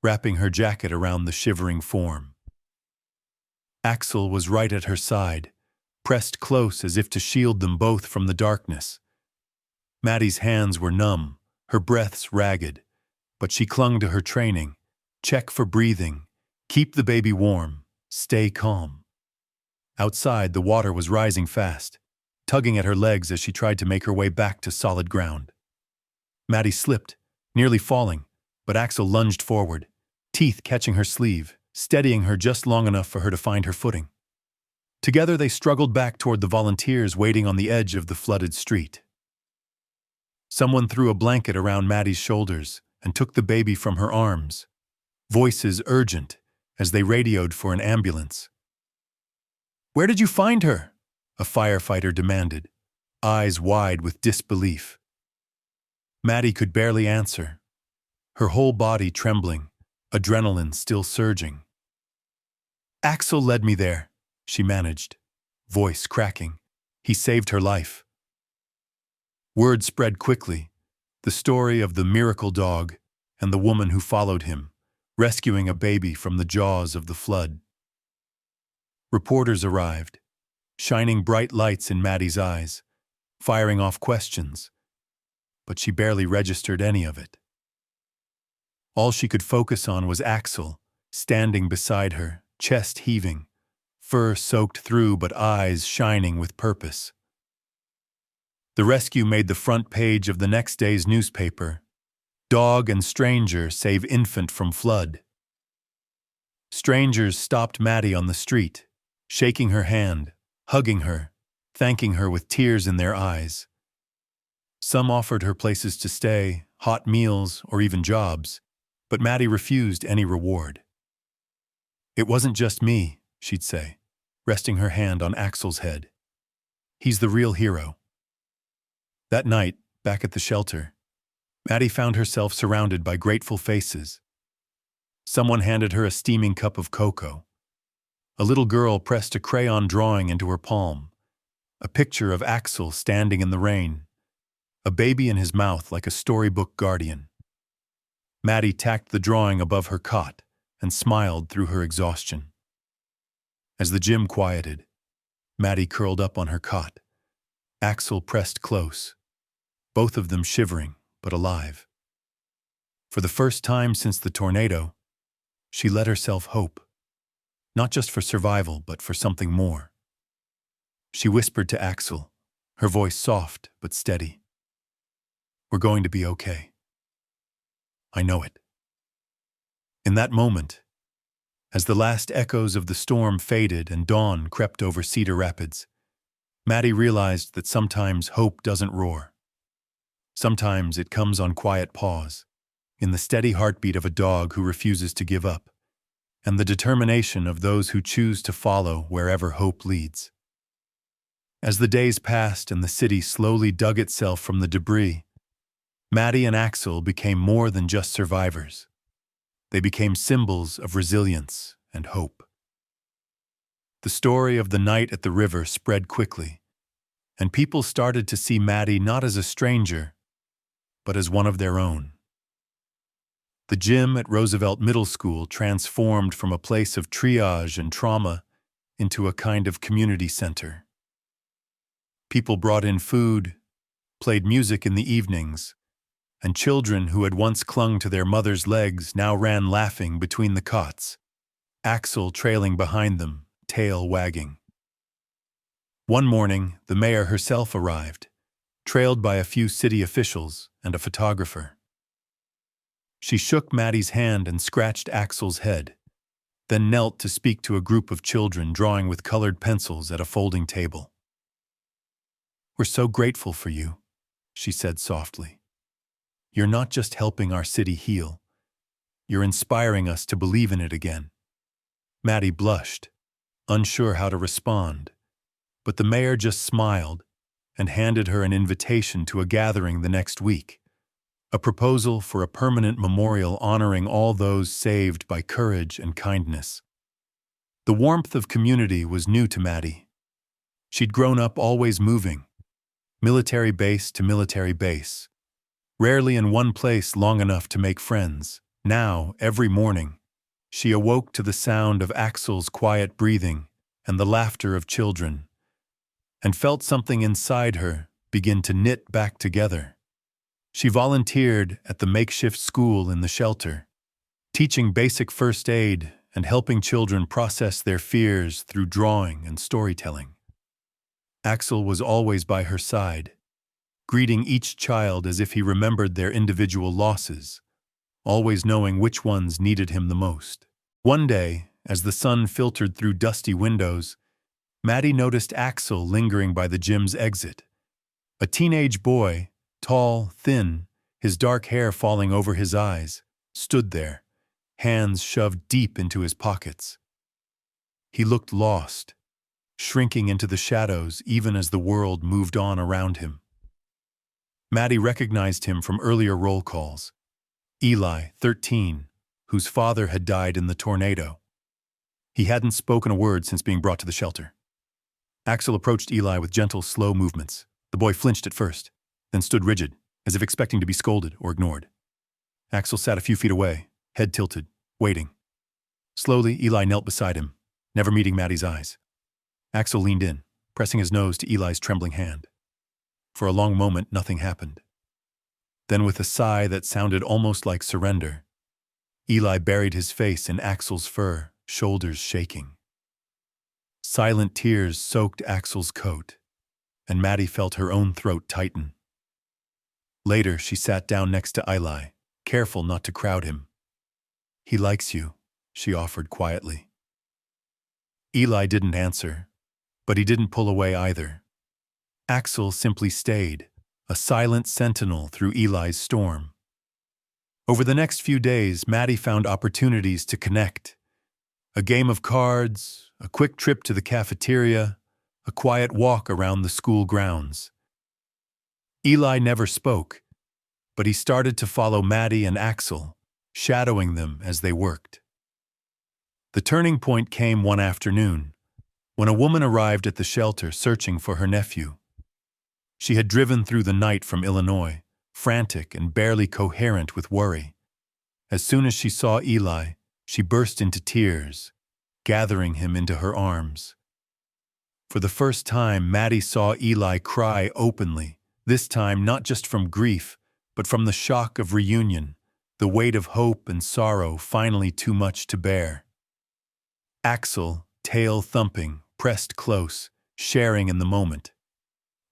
wrapping her jacket around the shivering form. Axel was right at her side, pressed close as if to shield them both from the darkness. Maddie's hands were numb, her breaths ragged, but she clung to her training. Check for breathing, keep the baby warm, stay calm. Outside, the water was rising fast, tugging at her legs as she tried to make her way back to solid ground. Maddie slipped, nearly falling, but Axel lunged forward, teeth catching her sleeve, steadying her just long enough for her to find her footing. Together they struggled back toward the volunteers waiting on the edge of the flooded street. Someone threw a blanket around Maddie's shoulders and took the baby from her arms, voices urgent as they radioed for an ambulance. "Where did you find her?" a firefighter demanded, eyes wide with disbelief. Maddie could barely answer, her whole body trembling, adrenaline still surging. "Axel led me there," she managed, voice cracking. "He saved her life." Word spread quickly, the story of the miracle dog and the woman who followed him, rescuing a baby from the jaws of the flood. Reporters arrived, shining bright lights in Maddie's eyes, firing off questions, but she barely registered any of it. All she could focus on was Axel, standing beside her, chest heaving, fur soaked through but eyes shining with purpose. The rescue made the front page of the next day's newspaper. "Dog and stranger save infant from flood." Strangers stopped Maddie on the street, shaking her hand, hugging her, thanking her with tears in their eyes. Some offered her places to stay, hot meals, or even jobs, but Maddie refused any reward. "It wasn't just me," she'd say, resting her hand on Axel's head. "He's the real hero." That night, back at the shelter, Maddie found herself surrounded by grateful faces. Someone handed her a steaming cup of cocoa. A little girl pressed a crayon drawing into her palm, a picture of Axel standing in the rain, a baby in his mouth like a storybook guardian. Maddie tacked the drawing above her cot and smiled through her exhaustion. As the gym quieted, Maddie curled up on her cot. Axel pressed close, both of them shivering but alive. For the first time since the tornado, she let herself hope. not just for survival, but for something more. She whispered to Axel, her voice soft but steady. "We're going to be okay. I know it." In that moment, as the last echoes of the storm faded and dawn crept over Cedar Rapids, Maddie realized that sometimes hope doesn't roar. Sometimes it comes on quiet paws, in the steady heartbeat of a dog who refuses to give up, and the determination of those who choose to follow wherever hope leads. As the days passed and the city slowly dug itself from the debris, Maddie and Axel became more than just survivors. They became symbols of resilience and hope. The story of the night at the river spread quickly, and people started to see Maddie not as a stranger, but as one of their own. The gym at Roosevelt Middle School transformed from a place of triage and trauma into a kind of community center. People brought in food, played music in the evenings, and children who had once clung to their mother's legs now ran laughing between the cots, Axel trailing behind them, tail wagging. One morning, the mayor herself arrived, trailed by a few city officials and a photographer. She shook Maddie's hand and scratched Axel's head, then knelt to speak to a group of children drawing with colored pencils at a folding table. "We're so grateful for you," she said softly. "You're not just helping our city heal. You're inspiring us to believe in it again." Maddie blushed, unsure how to respond, but the mayor just smiled and handed her an invitation to a gathering the next week, a proposal for a permanent memorial honoring all those saved by courage and kindness. The warmth of community was new to Maddie. She'd grown up always moving, military base to military base, rarely in one place long enough to make friends. Now, every morning, she awoke to the sound of Axel's quiet breathing and the laughter of children, and felt something inside her begin to knit back together. She volunteered at the makeshift school in the shelter, teaching basic first aid and helping children process their fears through drawing and storytelling. Axel was always by her side, greeting each child as if he remembered their individual losses, always knowing which ones needed him the most. One day, as the sun filtered through dusty windows, Maddie noticed Axel lingering by the gym's exit. A teenage boy, tall, thin, his dark hair falling over his eyes, stood there, hands shoved deep into his pockets. He looked lost, shrinking into the shadows even as the world moved on around him. Maddie recognized him from earlier roll calls. Eli, 13, whose father had died in the tornado. He hadn't spoken a word since being brought to the shelter. Axel approached Eli with gentle, slow movements. The boy flinched at first, then stood rigid, as if expecting to be scolded or ignored. Axel sat a few feet away, head tilted, waiting. Slowly, Eli knelt beside him, never meeting Maddie's eyes. Axel leaned in, pressing his nose to Eli's trembling hand. For a long moment, nothing happened. Then, with a sigh that sounded almost like surrender, Eli buried his face in Axel's fur, shoulders shaking. Silent tears soaked Axel's coat, and Maddie felt her own throat tighten. Later, she sat down next to Eli, careful not to crowd him. "He likes you," she offered quietly. Eli didn't answer, but he didn't pull away either. Axel simply stayed, a silent sentinel through Eli's storm. Over the next few days, Maddie found opportunities to connect. A game of cards, a quick trip to the cafeteria, a quiet walk around the school grounds. Eli never spoke, but he started to follow Maddie and Axel, shadowing them as they worked. The turning point came one afternoon, when a woman arrived at the shelter searching for her nephew. She had driven through the night from Illinois, frantic and barely coherent with worry. As soon as she saw Eli, she burst into tears, gathering him into her arms. For the first time, Maddie saw Eli cry openly, this time not just from grief, but from the shock of reunion, the weight of hope and sorrow finally too much to bear. Axel, tail thumping, pressed close, sharing in the moment.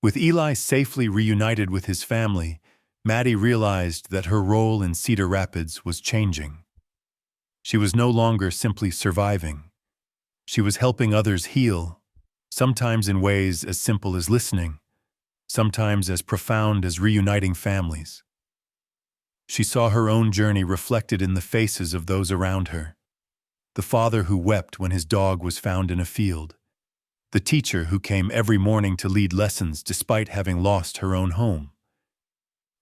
With Eli safely reunited with his family, Maddie realized that her role in Cedar Rapids was changing. She was no longer simply surviving. She was helping others heal, sometimes in ways as simple as listening, sometimes as profound as reuniting families. She saw her own journey reflected in the faces of those around her. The father who wept when his dog was found in a field. The teacher who came every morning to lead lessons despite having lost her own home.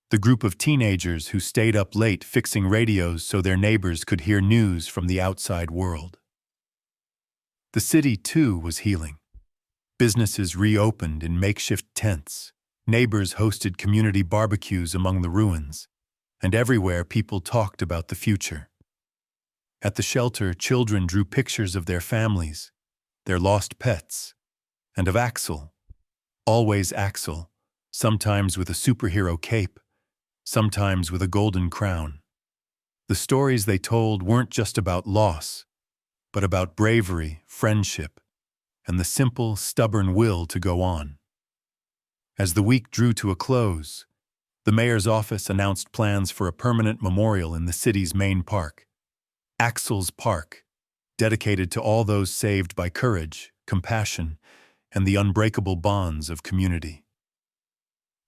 The group of teenagers who stayed up late fixing radios so their neighbors could hear news from the outside world. The city, too, was healing. Businesses reopened in makeshift tents. Neighbors hosted community barbecues among the ruins. And everywhere people talked about the future. At the shelter, children drew pictures of their families, their lost pets, and of Axel. Always Axel, sometimes with a superhero cape, sometimes with a golden crown. The stories they told weren't just about loss, but about bravery, friendship, and the simple, stubborn will to go on. As the week drew to a close, the mayor's office announced plans for a permanent memorial in the city's main park, Axel's Park, dedicated to all those saved by courage, compassion, and the unbreakable bonds of community.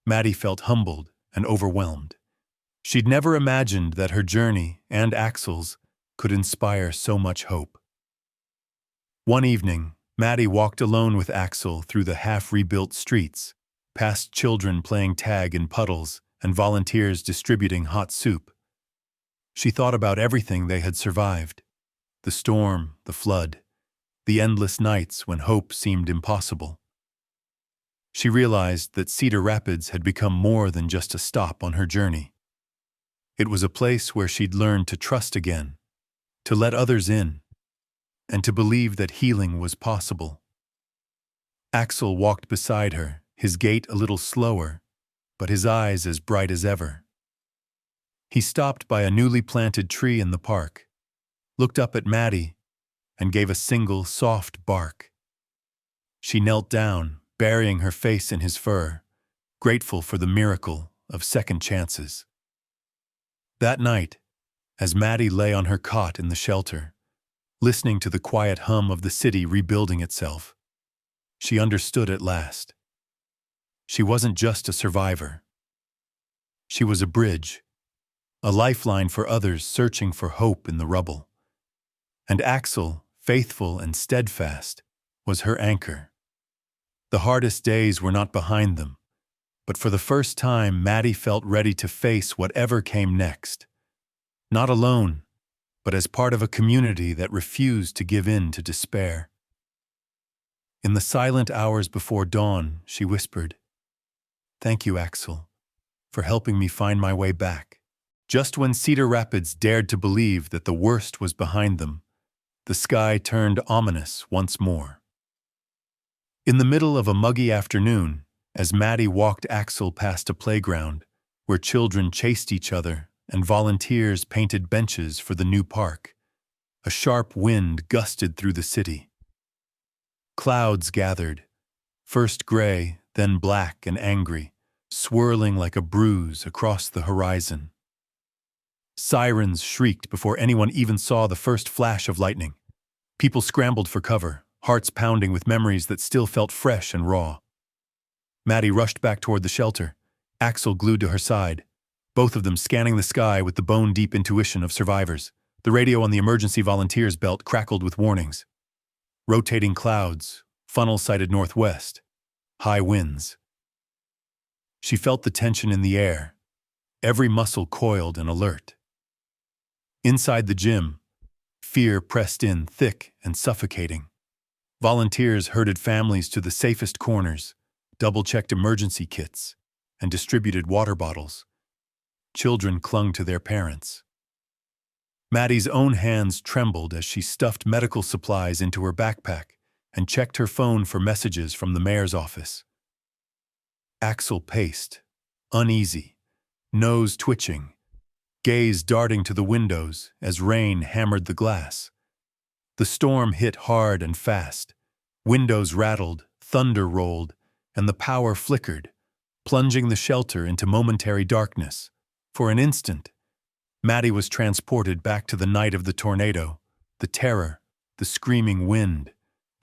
Maddie felt humbled and overwhelmed. She'd never imagined that her journey, and Axel's, could inspire so much hope. One evening, Maddie walked alone with Axel through the half-rebuilt streets, past children playing tag in puddles and volunteers distributing hot soup. She thought about everything they had survived: the storm, the flood, the endless nights when hope seemed impossible. She realized that Cedar Rapids had become more than just a stop on her journey. It was a place where she'd learned to trust again, to let others in, and to believe that healing was possible. Axel walked beside her, his gait a little slower, but his eyes as bright as ever. He stopped by a newly planted tree in the park, looked up at Maddie, and gave a single soft bark. She knelt down, burying her face in his fur, grateful for the miracle of second chances. That night, as Maddie lay on her cot in the shelter, listening to the quiet hum of the city rebuilding itself, she understood at last. She wasn't just a survivor. She was a bridge, a lifeline for others searching for hope in the rubble. And Axel, faithful and steadfast, was her anchor. The hardest days were not behind them, but for the first time Maddie felt ready to face whatever came next. Not alone, but as part of a community that refused to give in to despair. In the silent hours before dawn, she whispered, "Thank you, Axel, for helping me find my way back." Just when Cedar Rapids dared to believe that the worst was behind them, the sky turned ominous once more. In the middle of a muggy afternoon, as Maddie walked Axel past a playground where children chased each other and volunteers painted benches for the new park, a sharp wind gusted through the city. Clouds gathered, first gray, then black and angry, swirling like a bruise across the horizon. Sirens shrieked before anyone even saw the first flash of lightning. People scrambled for cover, hearts pounding with memories that still felt fresh and raw. Maddie rushed back toward the shelter, Axel glued to her side, both of them scanning the sky with the bone-deep intuition of survivors. The radio on the emergency volunteers belt crackled with warnings. Rotating clouds, funnel sighted northwest, high winds. She felt the tension in the air, every muscle coiled and alert. Inside the gym, fear pressed in thick and suffocating. Volunteers herded families to the safest corners, double-checked emergency kits, and distributed water bottles. Children clung to their parents. Maddie's own hands trembled as she stuffed medical supplies into her backpack and checked her phone for messages from the mayor's office. Axel paced, uneasy, nose twitching, gaze darting to the windows as rain hammered the glass. The storm hit hard and fast. Windows rattled, thunder rolled, and the power flickered, plunging the shelter into momentary darkness. For an instant, Maddie was transported back to the night of the tornado, the terror, the screaming wind,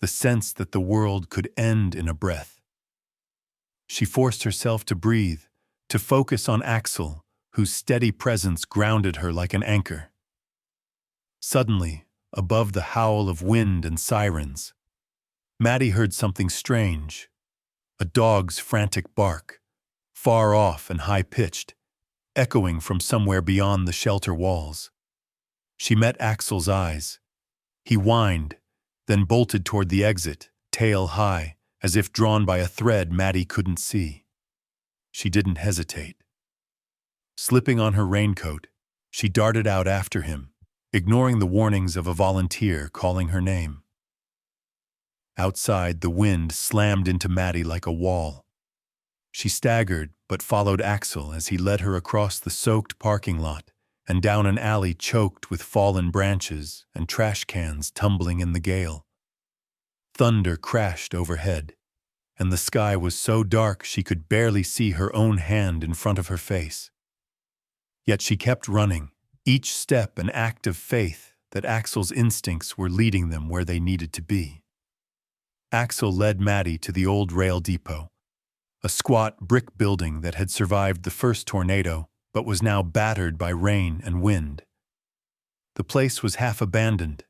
the sense that the world could end in a breath. She forced herself to breathe, to focus on Axel, whose steady presence grounded her like an anchor. Suddenly, above the howl of wind and sirens, Maddie heard something strange, a dog's frantic bark, far off and high-pitched, echoing from somewhere beyond the shelter walls. She met Axel's eyes. He whined, then bolted toward the exit, tail high, as if drawn by a thread Maddie couldn't see. She didn't hesitate. Slipping on her raincoat, she darted out after him, ignoring the warnings of a volunteer calling her name. Outside, the wind slammed into Maddie like a wall. She staggered but followed Axel as he led her across the soaked parking lot and down an alley choked with fallen branches and trash cans tumbling in the gale. Thunder crashed overhead, and the sky was so dark she could barely see her own hand in front of her face. Yet she kept running, each step an act of faith that Axel's instincts were leading them where they needed to be. Axel led Maddie to the old rail depot, a squat brick building that had survived the first tornado but was now battered by rain and wind. The place was half abandoned,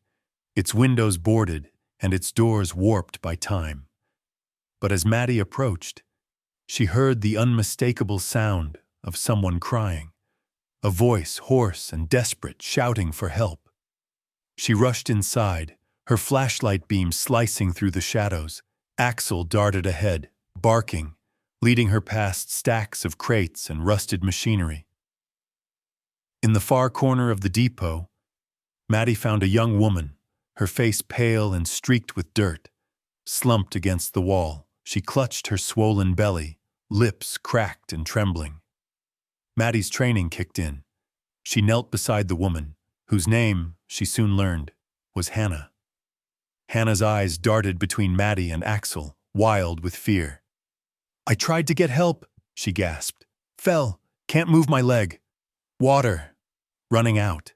its windows boarded and its doors warped by time. But as Maddie approached, she heard the unmistakable sound of someone crying, a voice hoarse and desperate shouting for help. She rushed inside, her flashlight beam slicing through the shadows. Axel darted ahead, barking, leading her past stacks of crates and rusted machinery. In the far corner of the depot, Maddie found a young woman, her face pale and streaked with dirt. Slumped against the wall, she clutched her swollen belly, lips cracked and trembling. Maddie's training kicked in. She knelt beside the woman, whose name, she soon learned, was Hannah. Hannah's eyes darted between Maddie and Axel, wild with fear. "I tried to get help," she gasped. "Fell, can't move my leg. Water. Running out."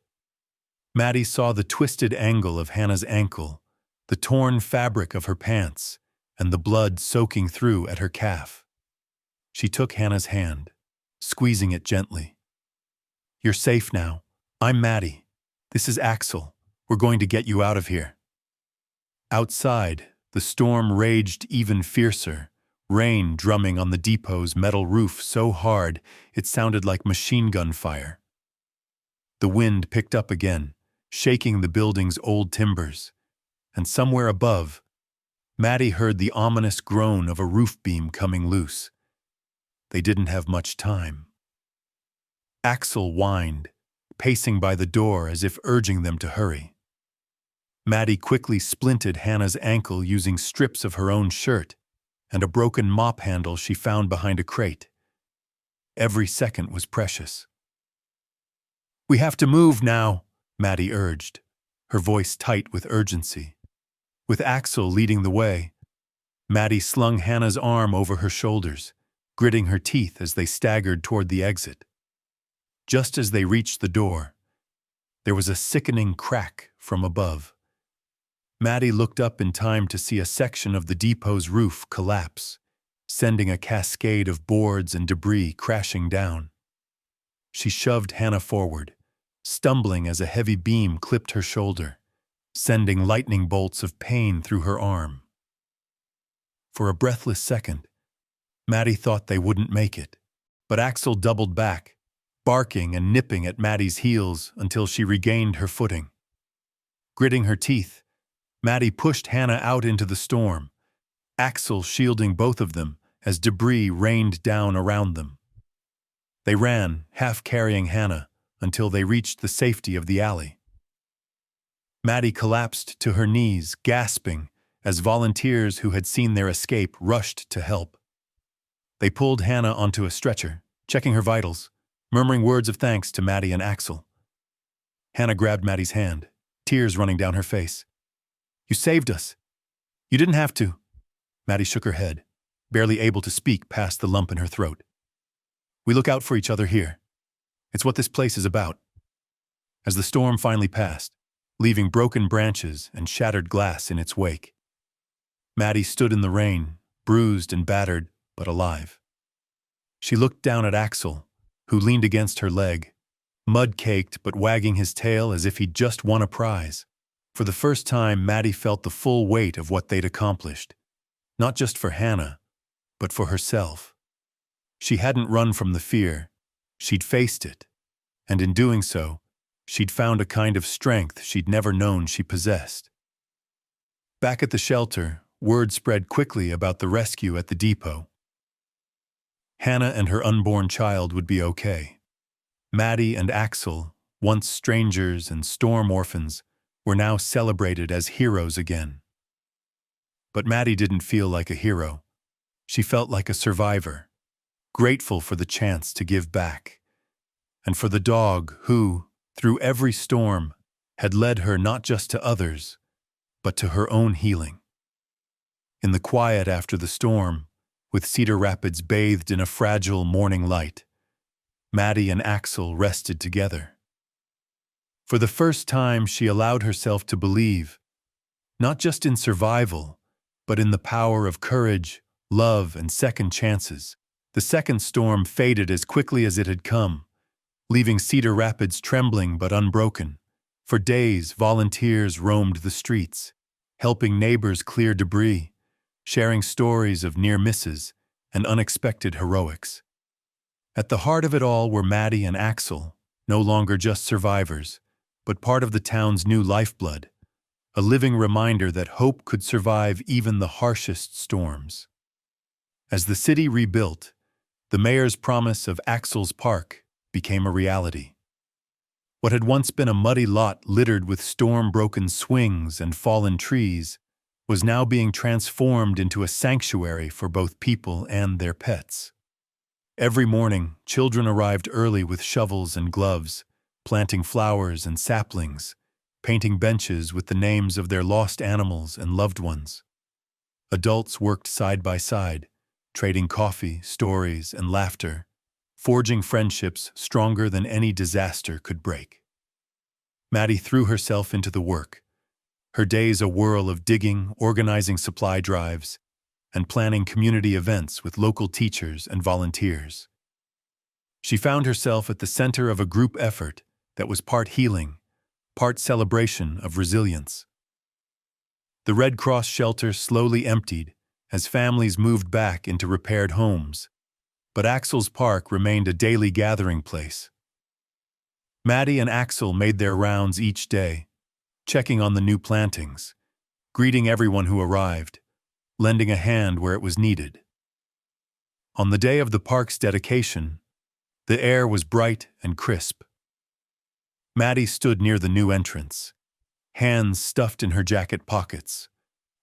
Maddie saw the twisted angle of Hannah's ankle, the torn fabric of her pants, and the blood soaking through at her calf. She took Hannah's hand, squeezing it gently. "You're safe now. I'm Maddie. This is Axel. We're going to get you out of here." Outside, the storm raged even fiercer, rain drumming on the depot's metal roof so hard it sounded like machine gun fire. The wind picked up again, shaking the building's old timbers, and somewhere above, Maddie heard the ominous groan of a roof beam coming loose. They didn't have much time. Axel whined, pacing by the door as if urging them to hurry. Maddie quickly splinted Hannah's ankle using strips of her own shirt and a broken mop handle she found behind a crate. Every second was precious. "We have to move now," Maddie urged, her voice tight with urgency. With Axel leading the way, Maddie slung Hannah's arm over her shoulders, gritting her teeth as they staggered toward the exit. Just as they reached the door, there was a sickening crack from above. Maddie looked up in time to see a section of the depot's roof collapse, sending a cascade of boards and debris crashing down. She shoved Hannah forward, stumbling as a heavy beam clipped her shoulder, sending lightning bolts of pain through her arm. For a breathless second, Maddie thought they wouldn't make it, but Axel doubled back, barking and nipping at Maddie's heels until she regained her footing. Gritting her teeth, Maddie pushed Hannah out into the storm, Axel shielding both of them as debris rained down around them. They ran, half carrying Hannah, until they reached the safety of the alley. Maddie collapsed to her knees, gasping, as volunteers who had seen their escape rushed to help. They pulled Hannah onto a stretcher, checking her vitals, murmuring words of thanks to Maddie and Axel. Hannah grabbed Maddie's hand, tears running down her face. You saved us. You didn't have to. Maddie shook her head, barely able to speak past the lump in her throat. We look out for each other here. It's what this place is about. As the storm finally passed, leaving broken branches and shattered glass in its wake, Maddie stood in the rain, bruised and battered, but alive. She looked down at Axel, who leaned against her leg, mud-caked but wagging his tail as if he'd just won a prize. For the first time, Maddie felt the full weight of what they'd accomplished, not just for Hannah, but for herself. She hadn't run from the fear, she'd faced it, and in doing so, she'd found a kind of strength she'd never known she possessed. Back at the shelter, word spread quickly about the rescue at the depot. Hannah and her unborn child would be okay. Maddie and Axel, once strangers and storm orphans, were now celebrated as heroes again. But Maddie didn't feel like a hero. She felt like a survivor, grateful for the chance to give back, and for the dog who, through every storm, had led her not just to others, but to her own healing. In the quiet after the storm, with Cedar Rapids bathed in a fragile morning light, Maddie and Axel rested together. For the first time, she allowed herself to believe, not just in survival, but in the power of courage, love, and second chances. The second storm faded as quickly as it had come, leaving Cedar Rapids trembling but unbroken. For days, volunteers roamed the streets, helping neighbors clear debris, sharing stories of near misses and unexpected heroics. At the heart of it all were Maddie and Axel, no longer just survivors, but part of the town's new lifeblood, a living reminder that hope could survive even the harshest storms. As the city rebuilt, the mayor's promise of Axel's Park became a reality. What had once been a muddy lot littered with storm-broken swings and fallen trees was now being transformed into a sanctuary for both people and their pets. Every morning, children arrived early with shovels and gloves, planting flowers and saplings, painting benches with the names of their lost animals and loved ones. Adults worked side by side, trading coffee, stories, and laughter, forging friendships stronger than any disaster could break. Maddie threw herself into the work, her days a whirl of digging, organizing supply drives, and planning community events with local teachers and volunteers. She found herself at the center of a group effort that was part healing, part celebration of resilience. The Red Cross shelter slowly emptied as families moved back into repaired homes, but Axel's Park remained a daily gathering place. Maddie and Axel made their rounds each day, checking on the new plantings, greeting everyone who arrived, lending a hand where it was needed. On the day of the park's dedication, the air was bright and crisp. Maddie stood near the new entrance, hands stuffed in her jacket pockets,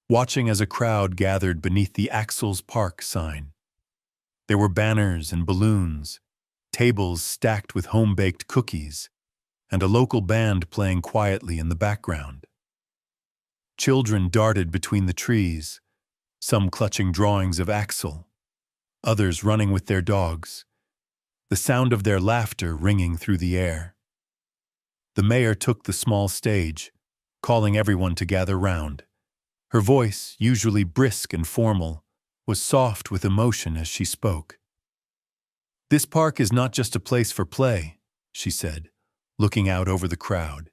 watching as a crowd gathered beneath the Axel's Park sign. There were banners and balloons, tables stacked with home-baked cookies, and a local band playing quietly in the background. Children darted between the trees, some clutching drawings of Axel, others running with their dogs, the sound of their laughter ringing through the air. The mayor took the small stage, calling everyone to gather round. Her voice, usually brisk and formal, was soft with emotion as she spoke. "This park is not just a place for play," she said, looking out over the crowd.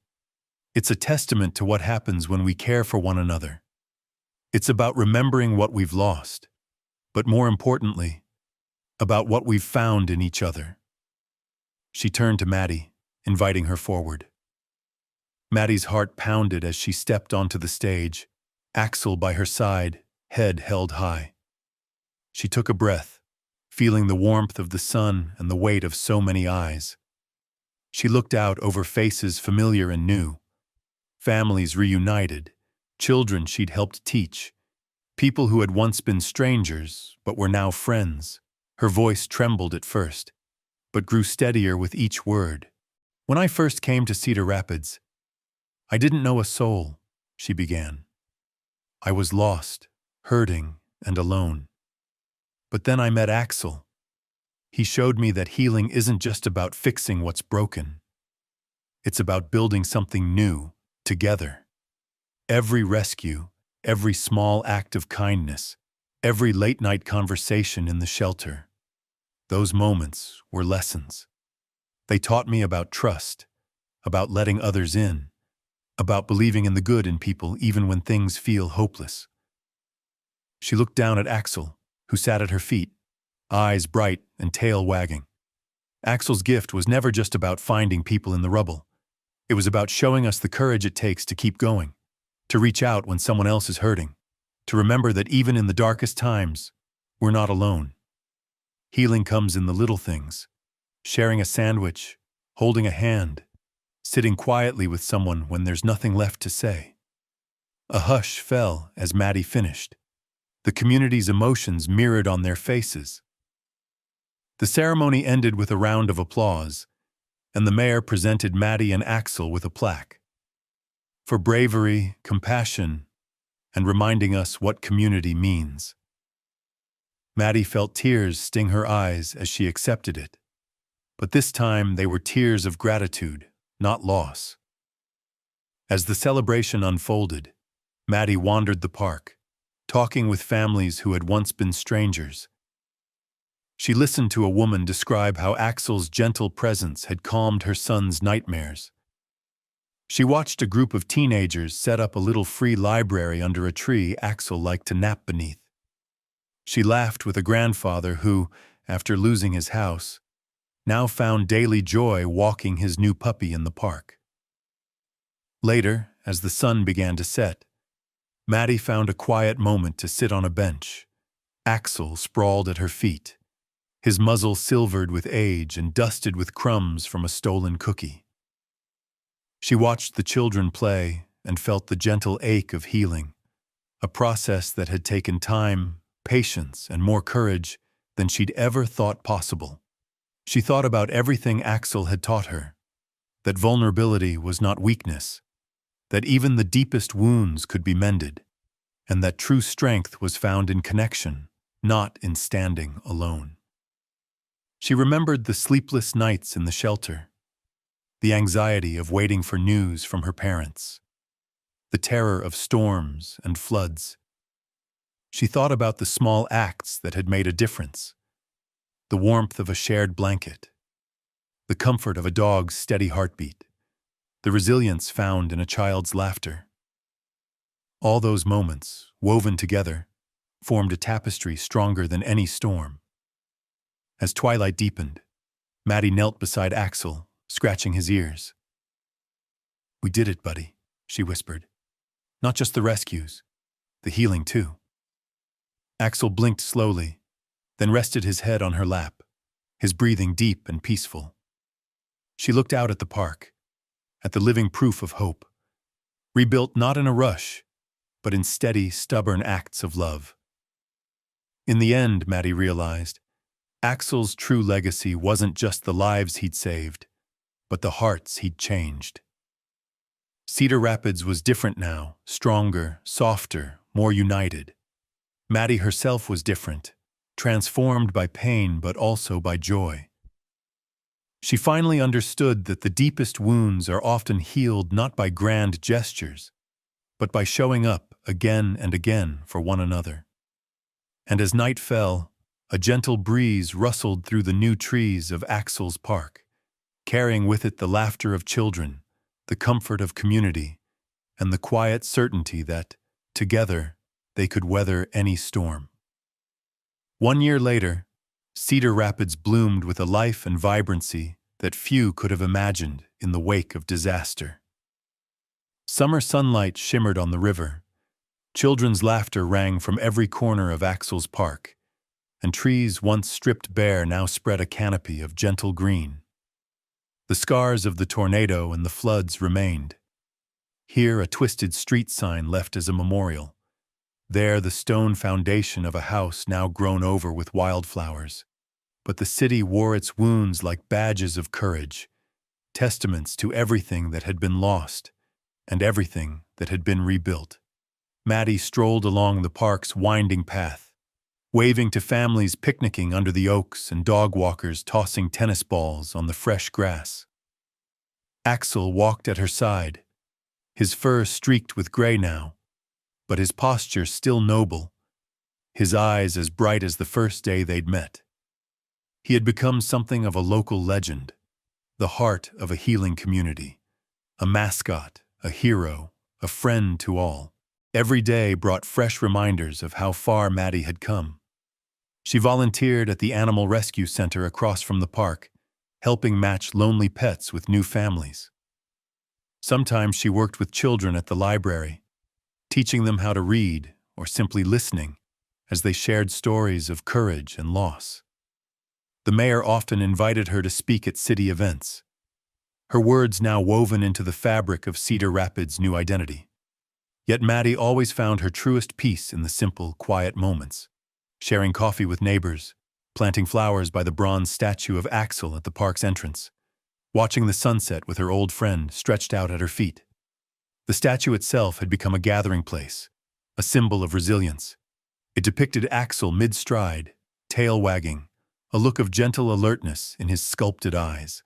"It's a testament to what happens when we care for one another. It's about remembering what we've lost, but more importantly, about what we've found in each other." She turned to Maddie, inviting her forward. Maddie's heart pounded as she stepped onto the stage, Axel by her side, head held high. She took a breath, feeling the warmth of the sun and the weight of so many eyes. She looked out over faces familiar and new, families reunited, children she'd helped teach, people who had once been strangers but were now friends. Her voice trembled at first, but grew steadier with each word. "When I first came to Cedar Rapids, I didn't know a soul," she began. I was lost, hurting, and alone. But then I met Axel. He showed me that healing isn't just about fixing what's broken. It's about building something new, together. Every rescue, every small act of kindness, every late-night conversation in the shelter, those moments were lessons. They taught me about trust, about letting others in, about believing in the good in people even when things feel hopeless. She looked down at Axel, who sat at her feet, eyes bright and tail wagging. Axel's gift was never just about finding people in the rubble. It was about showing us the courage it takes to keep going, to reach out when someone else is hurting, to remember that even in the darkest times, we're not alone. Healing comes in the little things, sharing a sandwich, holding a hand, sitting quietly with someone when there's nothing left to say. A hush fell as Maddie finished. The community's emotions mirrored on their faces. The ceremony ended with a round of applause, and the mayor presented Maddie and Axel with a plaque. For bravery, compassion, and reminding us what community means. Maddie felt tears sting her eyes as she accepted it. But this time they were tears of gratitude, not loss. As the celebration unfolded, Maddie wandered the park, talking with families who had once been strangers. She listened to a woman describe how Axel's gentle presence had calmed her son's nightmares. She watched a group of teenagers set up a little free library under a tree Axel liked to nap beneath. She laughed with a grandfather who, after losing his house, now found daily joy walking his new puppy in the park. Later, as the sun began to set, Maddie found a quiet moment to sit on a bench. Axel sprawled at her feet, his muzzle silvered with age and dusted with crumbs from a stolen cookie. She watched the children play and felt the gentle ache of healing, a process that had taken time, patience, and more courage than she'd ever thought possible. She thought about everything Axel had taught her, that vulnerability was not weakness, that even the deepest wounds could be mended, and that true strength was found in connection, not in standing alone. She remembered the sleepless nights in the shelter, the anxiety of waiting for news from her parents, the terror of storms and floods. She thought about the small acts that had made a difference, the warmth of a shared blanket, the comfort of a dog's steady heartbeat, the resilience found in a child's laughter. All those moments, woven together, formed a tapestry stronger than any storm. As twilight deepened, Maddie knelt beside Axel, scratching his ears. "We did it, buddy," she whispered. "Not just the rescues, the healing too." Axel blinked slowly, then rested his head on her lap, his breathing deep and peaceful. She looked out at the park, at the living proof of hope, rebuilt not in a rush, but in steady, stubborn acts of love. In the end, Maddie realized, Axel's true legacy wasn't just the lives he'd saved, but the hearts he'd changed. Cedar Rapids was different now, stronger, softer, more united. Maddie herself was different, transformed by pain but also by joy. She finally understood that the deepest wounds are often healed not by grand gestures, but by showing up again and again for one another. And as night fell, a gentle breeze rustled through the new trees of Axel's park, carrying with it the laughter of children, the comfort of community, and the quiet certainty that, together, they could weather any storm. 1 year later, Cedar Rapids bloomed with a life and vibrancy that few could have imagined in the wake of disaster. Summer sunlight shimmered on the river, children's laughter rang from every corner of Axel's park, and trees once stripped bare now spread a canopy of gentle green. The scars of the tornado and the floods remained. Here a twisted street sign left as a memorial. There the stone foundation of a house now grown over with wildflowers. But the city wore its wounds like badges of courage, testaments to everything that had been lost and everything that had been rebuilt. Maddie strolled along the park's winding path, waving to families picnicking under the oaks and dog walkers tossing tennis balls on the fresh grass. Axel walked at her side, his fur streaked with gray now, but his posture still noble, his eyes as bright as the first day they'd met. He had become something of a local legend, the heart of a healing community, a mascot, a hero, a friend to all. Every day brought fresh reminders of how far Maddie had come. She volunteered at the Animal Rescue Center across from the park, helping match lonely pets with new families. Sometimes she worked with children at the library, teaching them how to read or simply listening as they shared stories of courage and loss. The mayor often invited her to speak at city events, her words now woven into the fabric of Cedar Rapids' new identity. Yet Maddie always found her truest peace in the simple, quiet moments, sharing coffee with neighbors, planting flowers by the bronze statue of Axel at the park's entrance, watching the sunset with her old friend stretched out at her feet. The statue itself had become a gathering place, a symbol of resilience. It depicted Axel mid-stride, tail wagging, a look of gentle alertness in his sculpted eyes.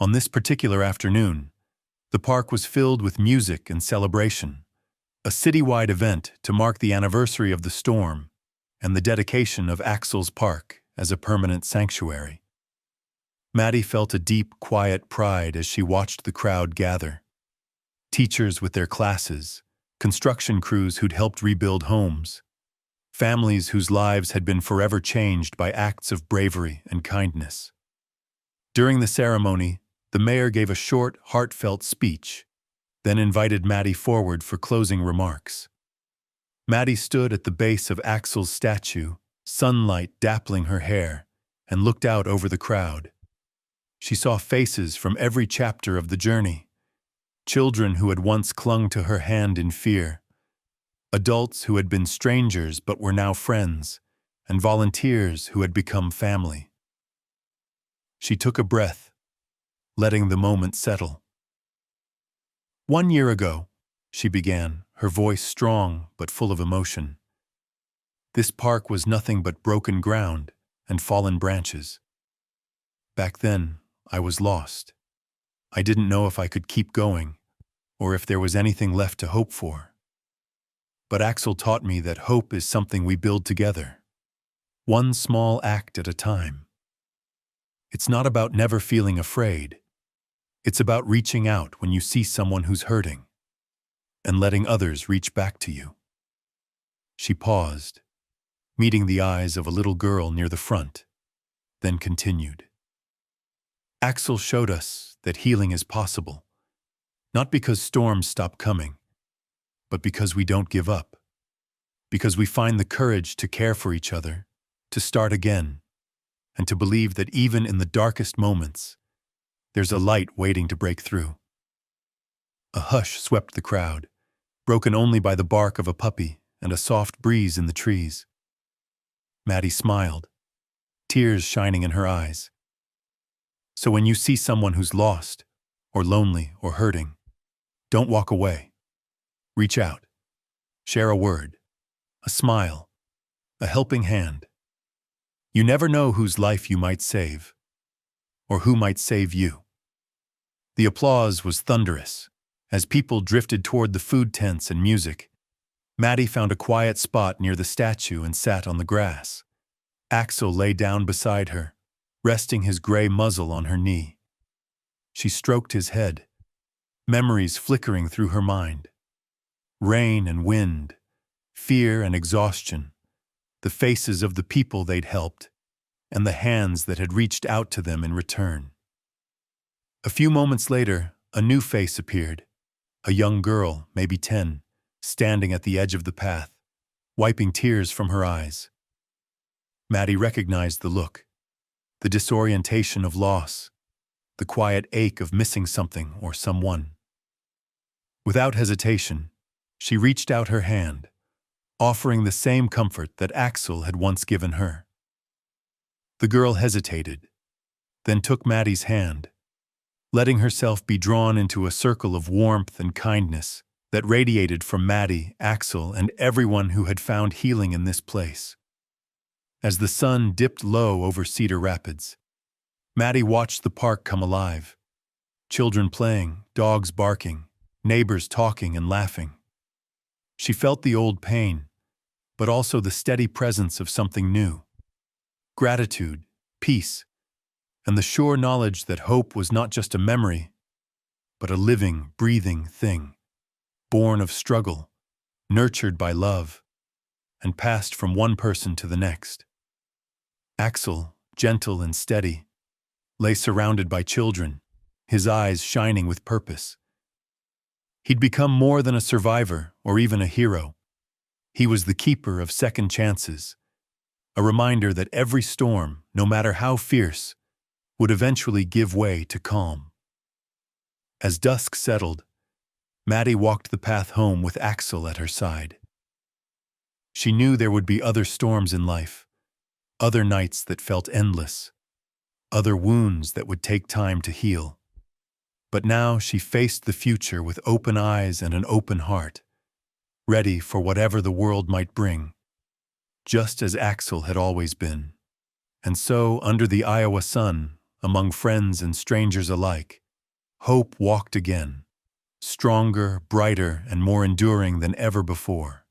On this particular afternoon, the park was filled with music and celebration, a citywide event to mark the anniversary of the storm and the dedication of Axel's Park as a permanent sanctuary. Maddie felt a deep, quiet pride as she watched the crowd gather. Teachers with their classes, construction crews who'd helped rebuild homes, families whose lives had been forever changed by acts of bravery and kindness. During the ceremony, the mayor gave a short, heartfelt speech, then invited Maddie forward for closing remarks. Maddie stood at the base of Axel's statue, sunlight dappling her hair, and looked out over the crowd. She saw faces from every chapter of the journey, children who had once clung to her hand in fear, adults who had been strangers but were now friends, and volunteers who had become family. She took a breath, letting the moment settle. 1 year ago, she began, her voice strong but full of emotion. This park was nothing but broken ground and fallen branches. Back then, I was lost. I didn't know if I could keep going, or if there was anything left to hope for. But Axel taught me that hope is something we build together, one small act at a time. It's not about never feeling afraid. It's about reaching out when you see someone who's hurting, and letting others reach back to you. She paused, meeting the eyes of a little girl near the front, then continued. Axel showed us that healing is possible, not because storms stop coming, but because we don't give up, because we find the courage to care for each other, to start again, and to believe that even in the darkest moments, there's a light waiting to break through. A hush swept the crowd, broken only by the bark of a puppy and a soft breeze in the trees. Maddie smiled, tears shining in her eyes. So when you see someone who's lost, or lonely, or hurting, don't walk away. Reach out. Share a word, a smile, a helping hand. You never know whose life you might save, or who might save you. The applause was thunderous. As people drifted toward the food tents and music, Maddie found a quiet spot near the statue and sat on the grass. Axel lay down beside her, resting his gray muzzle on her knee. She stroked his head, memories flickering through her mind. Rain and wind, fear and exhaustion, the faces of the people they'd helped, and the hands that had reached out to them in return. A few moments later, a new face appeared, a young girl, maybe 10, standing at the edge of the path, wiping tears from her eyes. Maddie recognized the look, the disorientation of loss, the quiet ache of missing something or someone. Without hesitation, she reached out her hand, offering the same comfort that Axel had once given her. The girl hesitated, then took Maddie's hand, letting herself be drawn into a circle of warmth and kindness that radiated from Maddie, Axel, and everyone who had found healing in this place. As the sun dipped low over Cedar Rapids, Maddie watched the park come alive. Children playing, dogs barking, neighbors talking and laughing. She felt the old pain, but also the steady presence of something new. Gratitude, peace, and the sure knowledge that hope was not just a memory, but a living, breathing thing, born of struggle, nurtured by love, and passed from one person to the next. Axel, gentle and steady, lay surrounded by children, his eyes shining with purpose. He'd become more than a survivor or even a hero. He was the keeper of second chances, a reminder that every storm, no matter how fierce, would eventually give way to calm. As dusk settled, Maddie walked the path home with Axel at her side. She knew there would be other storms in life, other nights that felt endless, other wounds that would take time to heal. But now she faced the future with open eyes and an open heart, ready for whatever the world might bring, just as Axel had always been. And so, under the Iowa sun, among friends and strangers alike, hope walked again, stronger, brighter, and more enduring than ever before.